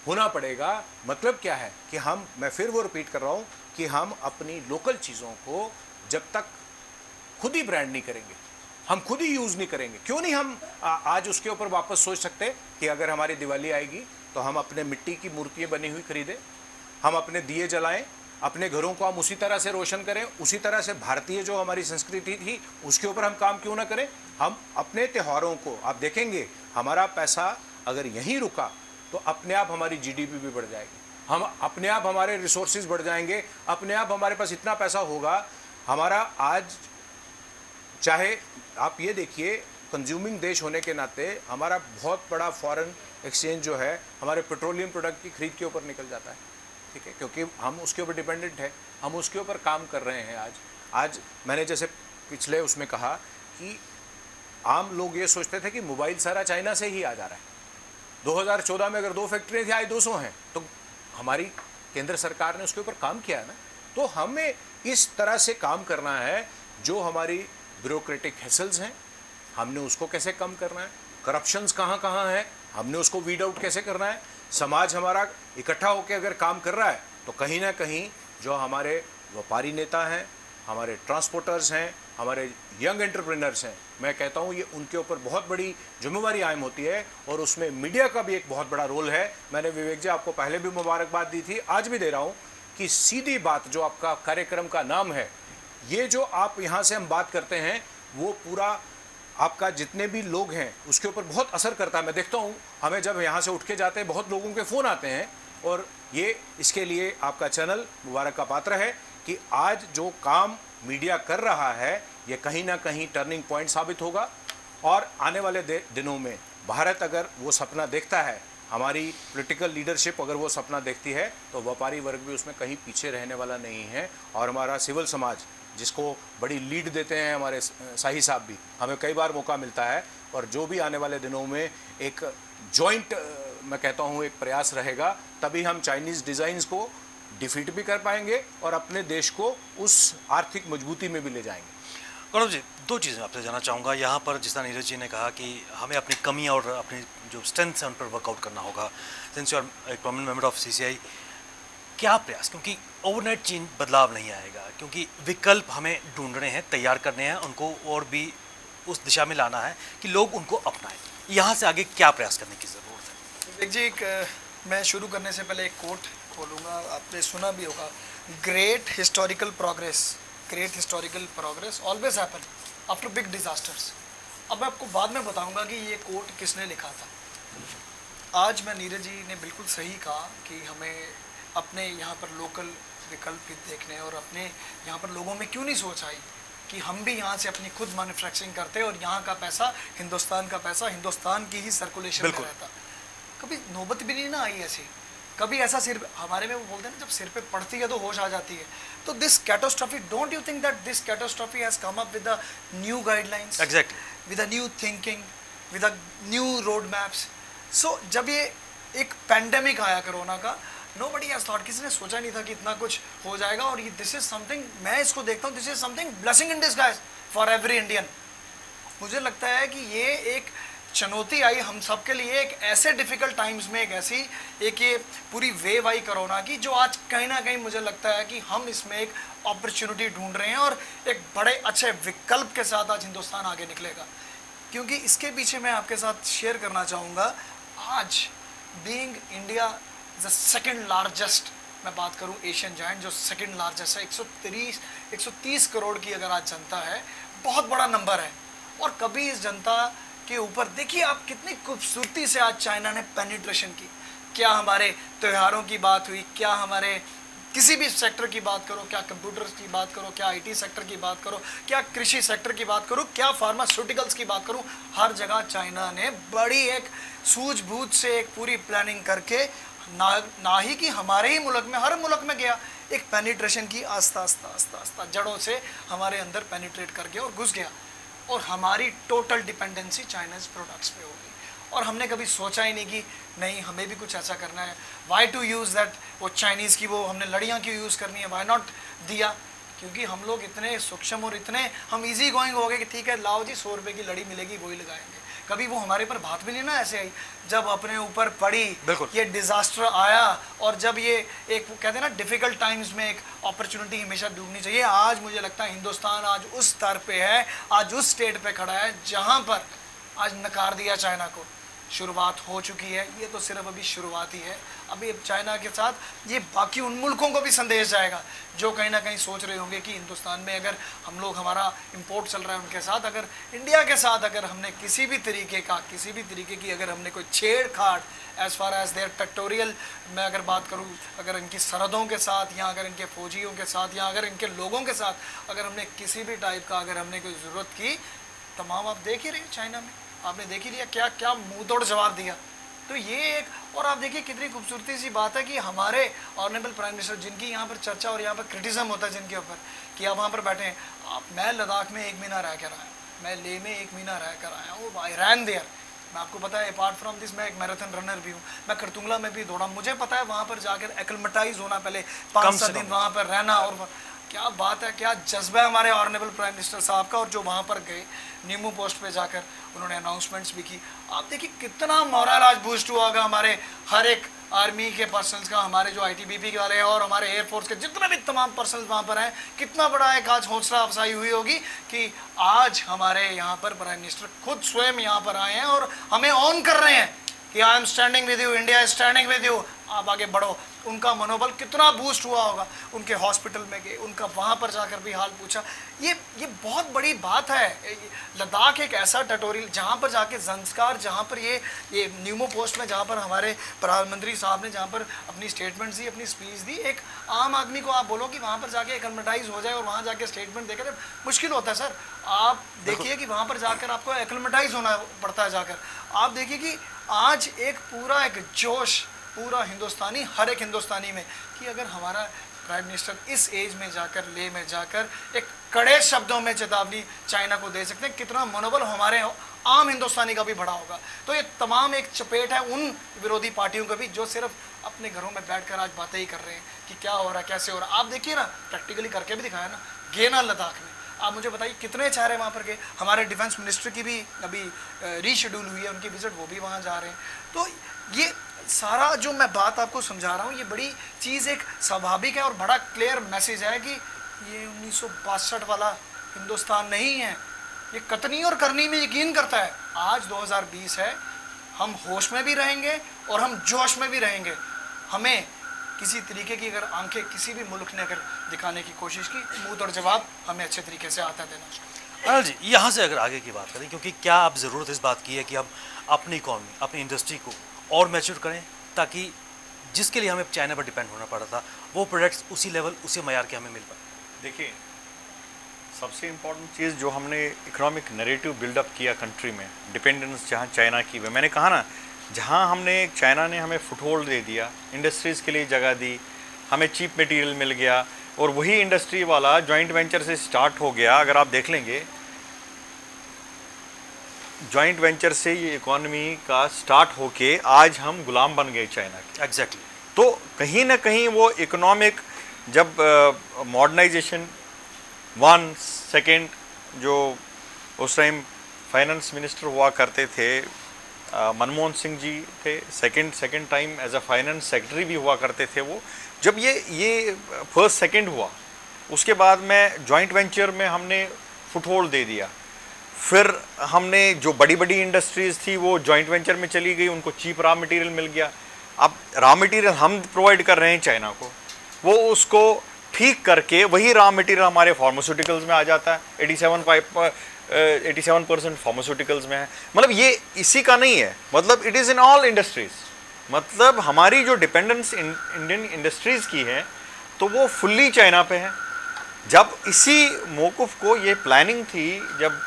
होना पड़ेगा, मतलब क्या है कि हम, मैं फिर वो रिपीट कर रहा हूँ कि हम अपनी लोकल चीज़ों को जब तक खुद ही ब्रांड नहीं करेंगे, हम खुद ही यूज़ नहीं करेंगे, क्यों नहीं हम आज उसके ऊपर वापस सोच सकते कि अगर हमारी दिवाली आएगी तो हम अपने मिट्टी की मूर्तियाँ बनी हुई खरीदें, हम अपने दिए जलाएं, अपने घरों को हम उसी तरह से रोशन करें, उसी तरह से भारतीय जो हमारी संस्कृति थी उसके ऊपर हम काम क्यों ना करें। हम अपने त्योहारों को, आप देखेंगे हमारा पैसा अगर यहीं रुका तो अपने आप हमारी जीडीपी भी बढ़ जाएगी, हम अपने आप हमारे रिसोर्सेज बढ़ जाएंगे, अपने आप हमारे पास इतना पैसा होगा। हमारा आज चाहे आप ये देखिए, कंज्यूमिंग देश होने के नाते हमारा बहुत बड़ा फॉरेन एक्सचेंज जो है हमारे पेट्रोलियम प्रोडक्ट की खरीद के ऊपर निकल जाता है, ठीक है, क्योंकि हम उसके ऊपर डिपेंडेंट है, हम उसके ऊपर काम कर रहे हैं। आज मैंने जैसे पिछले उसमें कहा कि आम लोग ये सोचते थे कि मोबाइल सारा चाइना से ही आ जा रहा है। 2014 में अगर 2 फैक्ट्रियाँ थी, आज 200 हैं, तो हमारी केंद्र सरकार ने उसके ऊपर काम किया है ना। तो हमें इस तरह से काम करना है, जो हमारी ब्यूरोक्रेटिक हैसल्स हैं हमने उसको कैसे कम करना है, करप्शंस कहाँ कहाँ है हमने उसको वीड आउट कैसे करना है। समाज हमारा इकट्ठा होकर अगर काम कर रहा है तो कहीं ना कहीं जो हमारे व्यापारी नेता हैं, हमारे ट्रांसपोर्टर्स हैं, हमारे यंग एंटरप्रेन्योर्स हैं, मैं कहता हूँ ये उनके ऊपर बहुत बड़ी जिम्मेवारी आयम होती है, और उसमें मीडिया का भी एक बहुत बड़ा रोल है। मैंने विवेक जी आपको पहले भी मुबारकबाद दी थी, आज भी दे रहा हूँ कि सीधी बात जो आपका कार्यक्रम का नाम है, ये जो आप यहाँ से हम बात करते हैं वो पूरा आपका जितने भी लोग हैं उसके ऊपर बहुत असर करता है। मैं देखता हूँ हमें जब यहाँ से उठ के जाते हैं बहुत लोगों के फ़ोन आते हैं, और ये इसके लिए आपका चैनल मुबारक का पात्र है कि आज जो काम मीडिया कर रहा है ये कहीं ना कहीं टर्निंग पॉइंट साबित होगा। और आने वाले दिनों में भारत अगर वो सपना देखता है, हमारी पॉलिटिकल लीडरशिप अगर वो सपना देखती है, तो व्यापारी वर्ग भी उसमें कहीं पीछे रहने वाला नहीं है। और हमारा सिविल समाज जिसको बड़ी लीड देते हैं हमारे शाही साहब भी, हमें कई बार मौका मिलता है, और जो भी आने वाले दिनों में एक जॉइंट मैं कहता हूँ एक प्रयास रहेगा, तभी हम चाइनीज़ डिज़ाइंस को डिफीट भी कर पाएंगे और अपने देश को उस आर्थिक मजबूती में भी ले जाएंगे। गौरव जी, 2 चीज़ें आपसे जानना चाहूँगा यहाँ पर। जिस तरह नीरज जी ने कहा कि हमें अपनी कमी और अपनी जो स्ट्रेंथ्स हैं उन पर वर्कआउट करना होगा। सिंस यू आर एक प्रोमिनेंट मेंबर ऑफ CCI, क्या प्रयास, क्योंकि ओवरनाइट चेंज बदलाव नहीं आएगा, क्योंकि विकल्प हमें ढूंढने हैं, तैयार करने हैं, उनको और भी उस दिशा में लाना है कि लोग उनको अपनाएं। यहाँ से आगे क्या प्रयास करने की ज़रूरत है? विवेक जी, मैं शुरू करने से पहले एक कोट खोलूँगा, आपने सुना भी होगा, great historical progress always happen after big disasters. अब मैं आपको बाद में बताऊंगा कि ये कोट किसने लिखा था। आज मैं नीरज जी ने बिल्कुल सही कहा कि हमें अपने यहाँ पर लोकल विकल्प भी देखने, और अपने यहाँ पर लोगों में क्यों नहीं सोच आई कि हम भी यहाँ से अपनी खुद मैन्युफैक्चरिंग करते और यहाँ का पैसा, हिंदुस्तान का पैसा हिंदुस्तान की ही सर्कुलेशन में रहता। कभी नौबत भी नहीं ना आई ऐसी, कभी ऐसा सिर हमारे में वो बोलते हैं ना, जब सिर पे पड़ती है तो होश आ जाती है। तो this catastrophe, don't you think that this catastrophe has come up with the new guidelines, exactly, with a new thinking, with a new road maps. So जब ये एक पैंडेमिक आया कोरोना का, नोबडी हैज थॉट, किसी ने सोचा नहीं था कि इतना कुछ हो जाएगा। और ये दिस इज समथिंग, मैं इसको देखता हूँ, this is something blessing in disguise for every Indian. मुझे लगता है कि ये एक चुनौती आई हम सब के लिए, एक ऐसे डिफिकल्ट टाइम्स में, एक ऐसी एक ये पूरी वेव आई कोरोना की, जो आज कहीं ना कहीं मुझे लगता है कि हम इसमें एक अपॉर्चुनिटी ढूंढ रहे हैं और एक बड़े अच्छे विकल्प के साथ आज हिंदुस्तान आगे निकलेगा। क्योंकि इसके पीछे मैं आपके साथ शेयर करना चाहूँगा, आज being India the second largest, मैं बात करूँ एशियन जायंट जो सेकेंड लार्जेस्ट है, 130 करोड़ की अगर आज जनता है, बहुत बड़ा नंबर है। और कभी इस जनता के ऊपर देखिए आप कितनी खूबसूरती से आज चाइना ने पेनिट्रेशन की। क्या हमारे त्योहारों की बात हुई, क्या हमारे किसी भी सेक्टर की बात करो, क्या कंप्यूटर्स की बात करो, क्या IT सेक्टर की बात करो, क्या कृषि सेक्टर की बात करो, क्या फार्मास्यूटिकल्स की बात करूं, हर जगह चाइना ने बड़ी एक सूझबूझ से एक पूरी प्लानिंग करके, ना ही कि हमारे ही मुल्क में, हर मुल्क में गया, एक पेनिट्रेशन की, आस्ता आस्ता जड़ों से हमारे अंदर पेनिट्रेट कर गया और घुस गया। और हमारी टोटल डिपेंडेंसी चाइनीज़ प्रोडक्ट्स पे हो गई। और हमने कभी सोचा ही नहीं कि नहीं हमें भी कुछ ऐसा करना है, वाई टू यूज़ दैट, वो चाइनीज़ की वो हमने लड़ियाँ क्यों यूज़ करनी है, वाई नॉट दिया। क्योंकि हम लोग इतने सूक्ष्म और इतने हम इजी गोइंग हो गए कि ठीक है लाओ जी 100 रुपये की लड़ी मिलेगी वही लगाएंगे। कभी वो हमारे पर बात भी नहीं ना ऐसे आई, जब अपने ऊपर पड़ी ये डिज़ास्टर आया। और जब ये एक कहते हैं ना डिफ़िकल्ट टाइम्स में एक अपॉर्चुनिटी हमेशा ढूंढनी चाहिए। आज मुझे लगता है हिंदुस्तान आज उस स्तर पे है, आज उस स्टेट पे खड़ा है जहाँ पर आज नकार दिया चाइना को शुरुआत हो चुकी है, ये तो सिर्फ अभी शुरुआत ही है। अभी चाइना के साथ ये बाकी उन मुल्कों को भी संदेश जाएगा जो कहीं ना कहीं सोच रहे होंगे कि हिंदुस्तान में अगर हम लोग, हमारा इंपोर्ट चल रहा है उनके साथ, अगर इंडिया के साथ अगर हमने किसी भी तरीके की अगर हमने कोई छेड़छाड़ as far as their territorial मैं अगर बात करूं, अगर इनकी सरहदों के साथ या अगर इनके फौजियों के साथ या अगर इनके लोगों के साथ अगर हमने किसी भी टाइप का अगर हमने कोई ज़रूरत की, तमाम आप देख ही रहे चाइना में, आपने देख ही लिया क्या क्या मुंह तोड़ जवाब दिया। तो ये एक, और आप देखिए कितनी खूबसूरती सी बात है कि हमारे ऑनरेबल प्राइम मिनिस्टर, जिनकी यहाँ पर चर्चा और यहाँ पर क्रिटिज़म होता है जिनके ऊपर कि आप वहाँ पर बैठे हैं, मैं लद्दाख में 1 महीना रह कर आया, मैं लेह में 1 महीना रह कर आया हूँ, आई रैन देयर। मैं आपको पता है अपार्ट फ्रॉम दिस मैं एक मैराथन रनर भी हूँ, मैं करतुंगला में भी दौड़ा, मुझे पता है वहाँ पर जाकर एक्लमेटाइज होना, पहले 5-7 दिन वहाँ पर रहना, और क्या बात है, क्या जज्बा है हमारे ऑनरेबल प्राइम मिनिस्टर साहब का। और जो वहाँ पर गए नीमू पोस्ट पे जाकर उन्होंने अनाउंसमेंट्स भी की, आप देखिए कितना मोरल आज बूस्ट हुआ होगा हमारे हर एक आर्मी के पर्सनल्स का, हमारे जो आईटीबीपी वाले हैं और हमारे एयरफोर्स के जितने भी तमाम पर्सनल्स वहाँ पर हैं, कितना बड़ा एक आज हौसला अफजाई हुई होगी कि आज हमारे यहाँ पर प्राइम मिनिस्टर खुद स्वयं यहाँ पर आए हैं और हमें ऑन कर रहे हैं कि I am standing with you, India is standing with you, आप आगे बढ़ो। उनका मनोबल कितना बूस्ट हुआ होगा, उनके हॉस्पिटल में गए, उनका वहाँ पर जाकर भी हाल पूछा। ये बहुत बड़ी बात है। लद्दाख एक ऐसा टेरिटोरियल जहाँ पर जाके संस्कार, जहाँ पर ये न्यूमो पोस्ट में जहाँ पर हमारे प्रधानमंत्री साहब ने जहाँ पर अपनी स्टेटमेंट दी, अपनी स्पीच दी, एक आम आदमी को आप बोलो कि वहाँ पर जाके एक्लमेटाइज हो जाए और वहाँ जाके स्टेटमेंट देकर, मुश्किल होता है सर। आप देखिए कि वहाँ पर जाकर आपको एक्लमेटाइज होना पड़ता है जाकर। आप देखिए कि आज एक पूरा एक जोश पूरा हिंदुस्तानी, हर एक हिंदुस्तानी में, कि अगर हमारा प्राइम मिनिस्टर इस एज में जाकर, लेह में जाकर एक कड़े शब्दों में चेतावनी चाइना को दे सकते हैं, कितना मनोबल हमारे आम हिंदुस्तानी का भी बढ़ा होगा। तो ये तमाम एक चपेट है उन विरोधी पार्टियों का भी जो सिर्फ अपने घरों में बैठकर आज बातें ही कर रहे हैं कि क्या हो रहा है, कैसे हो रहा है। आप देखिए ना, प्रैक्टिकली करके भी दिखाया ना, गए ना लद्दाख में, आप मुझे बताइए कितने चेहरे वहाँ पर गए। हमारे डिफेंस मिनिस्टर की भी अभी रीशेड्यूल हुई है उनकी विजिट, वो भी वहाँ जा रहे हैं। तो ये सारा जो मैं बात आपको समझा रहा हूँ, ये बड़ी चीज़ एक स्वाभाविक है और बड़ा क्लियर मैसेज है कि ये 1962 वाला हिंदुस्तान नहीं है। ये कतनी और करनी में यकीन करता है। आज 2020 है, हम होश में भी रहेंगे और हम जोश में भी रहेंगे। हमें किसी तरीके की अगर आंखें किसी भी मुल्क ने अगर दिखाने की कोशिश की, मुंह तोड़ जवाब हमें अच्छे तरीके से आता देना चाहिए। अनिल जी, यहाँ से अगर आगे की बात करें, क्योंकि क्या अब ज़रूरत इस बात की है कि अब अपनी इकॉनमी, अपनी इंडस्ट्री को और मैच्योर करें, ताकि जिसके लिए हमें चाइना पर डिपेंड होना पड़ा था, वो प्रोडक्ट्स उसी लेवल, उसी मयार के हमें मिल पाए। देखिए, सबसे इम्पोर्टेंट चीज़ जो हमने इकोनॉमिक नैरेटिव बिल्डअप किया कंट्री में, डिपेंडेंस जहाँ चाइना की, मैंने कहा ना, जहाँ हमने चाइना ने हमें फुटहोल्ड दे दिया, इंडस्ट्रीज़ के लिए जगह दी, हमें चीप मटेरियल मिल गया, और वही इंडस्ट्री वाला जॉइंट वेंचर से स्टार्ट हो गया। अगर आप देख लेंगे, जॉइंट वेंचर से ये इकोनॉमी का स्टार्ट होके आज हम गुलाम बन गए चाइना के। एग्जैक्टली। तो कहीं ना कहीं वो इकोनॉमिक जब मॉडर्नाइजेशन 1 सेकेंड जो उस टाइम फाइनेंस मिनिस्टर हुआ करते थे, मनमोहन सिंह जी थे, second time as a finance secretary भी हुआ करते थे वो, जब ये फर्स्ट सेकेंड हुआ, उसके बाद में जॉइंट वेंचर में हमने फुटहोल्ड दे दिया। फिर हमने जो बड़ी बड़ी इंडस्ट्रीज़ थी वो जॉइंट वेंचर में चली गई, उनको चीप रॉ मटेरियल मिल गया। अब रॉ मटेरियल हम प्रोवाइड कर रहे हैं चाइना को, वो उसको ठीक करके वही रॉ मटेरियल हमारे फार्मास्यूटिकल्स में आ जाता है। 87% फार्मास्यूटिकल्स में है। मतलब ये इसी का नहीं है, मतलब it is in all industries. मतलब हमारी जो डिपेंडेंस इंडियन इंडस्ट्रीज़ की है तो वो फुल्ली चाइना पे है। जब इसी मौक़िफ़ को ये प्लानिंग थी, जब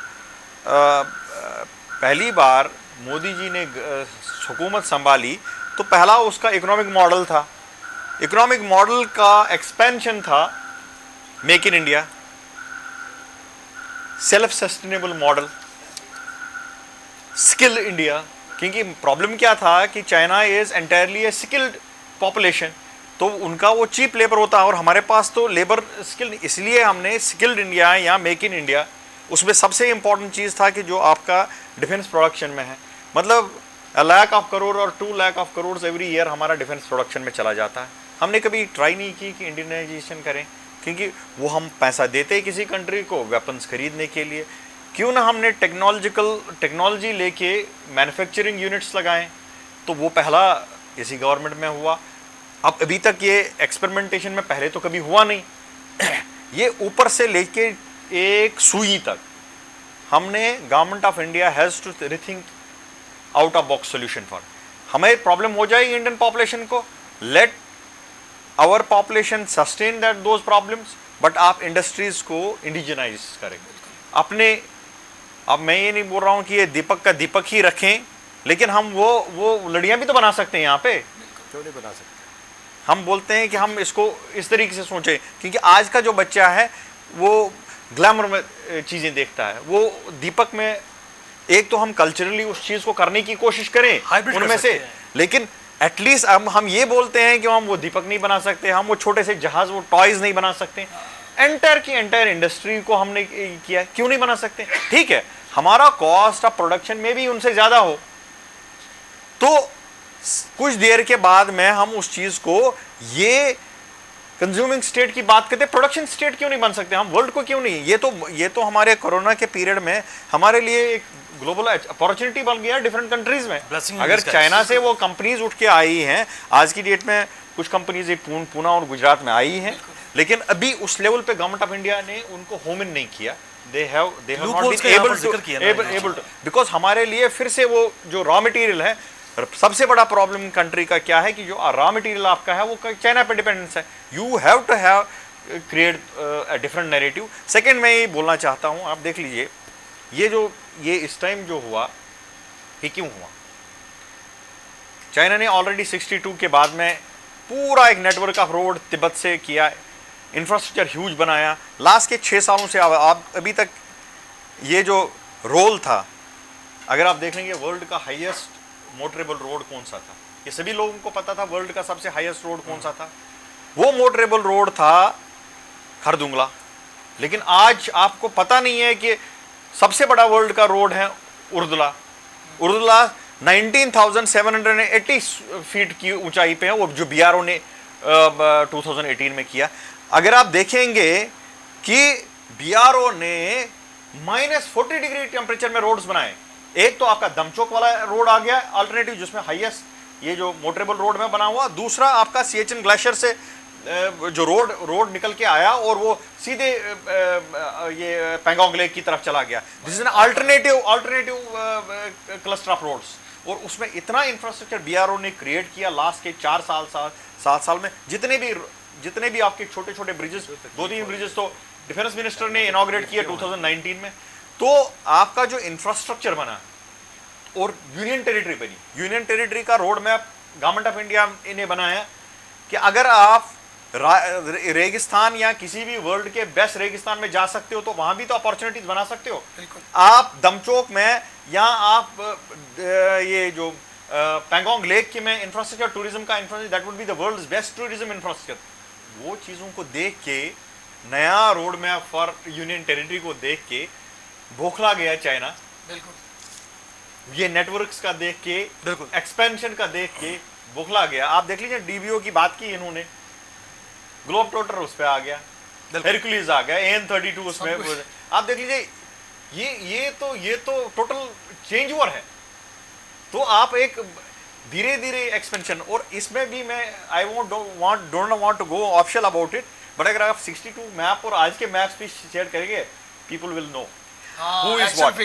पहली बार मोदी जी ने हुकूमत संभाली, तो पहला उसका इकोनॉमिक मॉडल था, इकोनॉमिक मॉडल का एक्सपेंशन था make in India, self sustainable model, skill India. क्योंकि प्रॉब्लम क्या था कि China is entirely A skilled population, तो उनका वो चीप लेबर होता है और हमारे पास तो लेबर स्किल, इसलिए हमने स्किल्ड इंडिया या मेक इन इंडिया, उसमें सबसे इम्पॉर्टेंट चीज़ था कि जो आपका डिफेंस प्रोडक्शन में है, मतलब 1 लाख ऑफ करोड़ और 2 lakh of crore every year हमारा डिफेंस प्रोडक्शन में चला जाता है। हमने कभी ट्राई नहीं की कि इंडियनाइजेशन करें, क्योंकि वो हम पैसा देते हैं किसी कंट्री को वेपन्स खरीदने के लिए, क्यों ना हमने टेक्नोलॉजी लेके मैन्युफैक्चरिंग यूनिट्स लगाएं। तो वो पहला इसी गवर्नमेंट में हुआ। अब अभी तक ये एक्सपेरिमेंटेशन में पहले तो कभी हुआ नहीं। ये ऊपर से लेके एक सुई तक हमने government of India has to rethink out of box solution for. हमें प्रॉब्लम हो जाएगी इंडियन पॉपुलेशन को, let our population sustain that those problems, but आप इंडस्ट्रीज को इंडिजनाइज करेंगे अपने। अब मैं ये नहीं बोल रहा हूं कि ये दीपक का दीपक ही रखें, लेकिन हम वो लड़ियां भी तो बना सकते हैं यहाँ पे। क्यों नहीं बना सकते? हम बोलते हैं कि हम इसको इस तरीके से सोचें, क्योंकि आज का जो बच्चा है वो ग्लैमर में चीजें देखता है। वो दीपक में एक तो हम कल्चरली उस चीज को करने की कोशिश करें Hybrid कर उनमें से, सकते हैं। लेकिन एटलीस्ट हम ये बोलते हैं कि हम वो दीपक नहीं बना सकते, हम वो छोटे से जहाज, वो टॉयज नहीं बना सकते। एंटायर की एंटायर इंडस्ट्री को हमने किया, क्यों नहीं बना सकते? ठीक है, हमारा कॉस्ट ऑफ प्रोडक्शन में भी उनसे ज्यादा हो, तो कुछ देर के बाद में हम उस चीज को, ये कंज्यूमिंग स्टेट की बात करते, प्रोडक्शन स्टेट क्यों नहीं बन सकते हम? वर्ल्ड को क्यों नहीं? ये तो हमारे कोरोना के पीरियड में हमारे लिए एक ग्लोबल अपॉर्चुनिटी बन गया डिफरेंट कंट्रीज में। Blessing in अगर disguise। चाइना से वो कंपनीज उठ के आई हैं, आज की डेट में कुछ कंपनीज पूना और गुजरात में आई हैं, लेकिन अभी उस लेवल पे गवर्नमेंट ऑफ इंडिया ने उनको होम इन नहीं किया। they have not Loopholes been का यहाँ पर able जिक्र किया ना to मैंने। because हमारे लिए फिर से वो जो रॉ मटेरियल है, सबसे बड़ा प्रॉब्लम कंट्री का क्या है कि जो रॉ मटेरियल आपका है वो चाइना पे डिपेंडेंस है। You have to have create a different narrative. Second मैं ये बोलना चाहता हूँ, आप देख लीजिए ये इस टाइम जो हुआ, ये क्यों हुआ? चाइना ने ऑलरेडी 62 के बाद में पूरा एक नेटवर्क ऑफ रोड तिब्बत से किया, इंफ्रास्ट्रक्चर ह्यूज बनाया। लास्ट के 6 सालों से आप अभी तक ये जो रोल था, अगर आप देख लेंगे वर्ल्ड का हाईएस्ट मोटरेबल रोड कौन सा था, ये सभी लोगों को पता था। वर्ल्ड का सबसे हाईएस्ट रोड कौन सा था? वो मोटरेबल रोड था खरदुंगला। लेकिन आज आपको पता नहीं है कि सबसे बड़ा वर्ल्ड का रोड है उर्दुला। 19,780 फीट की ऊंचाई पे है, वो जो बीआरओ ने 2018 में किया। अगर आप देखेंगे कि बीआरओ ने -40 डिग्री टेम्परेचर में रोड्स बनाए। एक तो आपका दमचोक वाला रोड आ गया अल्टरनेटिव, जिसमें हाईएस्ट ये जो मोटरेबल रोड में बना हुआ। दूसरा आपका सिएचिन ग्लेशियर से जो रोड निकल के आया और वो सीधे ये पैंगोंग लेक की तरफ चला गया। This is an alternative cluster of roads. और उसमें इतना इंफ्रास्ट्रक्चर बीआरओ ने क्रिएट किया लास्ट के 7 साल में। जितने भी आपके छोटे छोटे ब्रिजेस, 2-3 ब्रिजेस तो डिफेंस मिनिस्टर ने इनॉग्रेट किया 2019 में। तो आपका जो इंफ्रास्ट्रक्चर बना और यूनियन टेरिटरी बनी, यूनियन टेरिटरी का road map government of India ने बनाया कि अगर आप रेगिस्तान या किसी भी वर्ल्ड के बेस्ट रेगिस्तान में जा सकते हो तो वहां भी तो अपॉर्चुनिटीज बना सकते हो। आप दमचोक में या आप ये जो पैंगोंग लेक के में इंफ्रास्ट्रक्चर, टूरिज्म का infrastructure, that would be the world's best tourism infrastructure. वो चीजों को देख के, नया road map for union territory को देख के बौखला गया चाइना। बिल्कुल। ये नेटवर्क्स का देख के, बिल्कुल एक्सपेंशन का देख के बौखला गया। आप देख लीजिए डीबीओ की बात की इन्होंने, ग्लोब ट्रोटर उस पे आ गया, हेरकुलिस आ गया, AN-32 उसमें। आप देख लीजिए ये तो टोटल चेंज ओवर है। तो आप एक धीरे धीरे एक्सपेंशन, और इसमें भी मैं don't want to go official about it, but अगर आप 62 मैप और आज के मैप्स भी शेयर करेंगे, people will know who is what?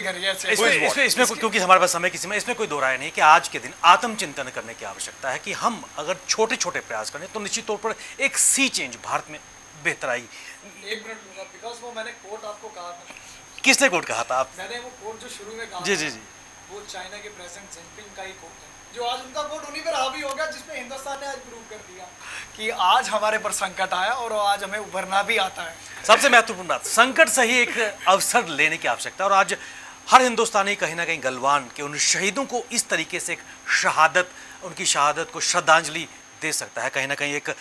इसमें क्योंकि हमारे पास समय की सीमा, इसमें कोई दो राय नहीं कि आज के दिन आत्मचिंतन करने की आवश्यकता है कि हम अगर छोटे छोटे प्रयास करें तो निश्चित तौर पर एक सी चेंज भारत में बेहतर आई। 1 मिनट लूंगा, बिकॉज वो मैंने कोट आपको कहा था। किसने कोट कहा था? आप? मैंने वो कोट जो शुरू में कहा जी था, जी जी, वो चाइना के प्रेसिडेंट जिनपिंग का ही कोट है, जो आज उनका कोट उन्हीं पर हावी हो गया, जिसमें हिंदुस्तान ने आज प्रूव कर दिया कि आज हमारे पर संकट आया और आज हमें उभरना भी आता है। सबसे महत्वपूर्ण बात, संकट से ही एक अवसर लेने की आवश्यकता है। और आज हर हिंदुस्तानी कहीं ना कहीं गलवान के उन शहीदों को इस तरीके से एक शहादत, उनकी शहादत को श्रद्धांजलि दे सकता है। कहीं ना कहीं एक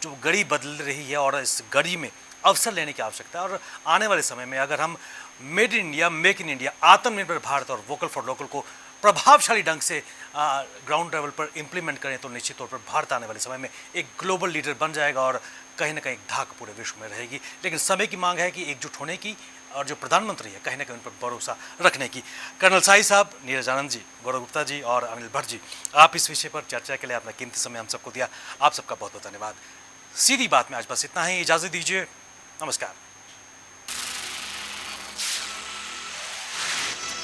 जो घड़ी बदल रही है और इस घड़ी में अवसर लेने की आवश्यकता है। और आने वाले समय में अगर हम made in India, make in India, आत्मनिर्भर भारत और वोकल फॉर लोकल को प्रभावशाली ढंग से ग्राउंड लेवल पर इम्प्लीमेंट करें तो निश्चित तौर पर भारत आने वाले समय में एक ग्लोबल लीडर बन जाएगा और कहीं ना कहीं धाक पूरे विश्व में रहेगी। लेकिन समय की मांग है कि एकजुट होने की, और जो प्रधानमंत्री है कहीं ना कहीं उन पर भरोसा रखने की। कर्नल साई साहब, नीरज आनंद जी, गौरव गुप्ता जी और अनिल भट्ट जी, आप इस विषय पर चर्चा के लिए अपना कीमती समय हम सबको दिया, आप सबका बहुत बहुत धन्यवाद। सीधी बात में आज बस इतना ही, इजाज़त दीजिए, नमस्कार।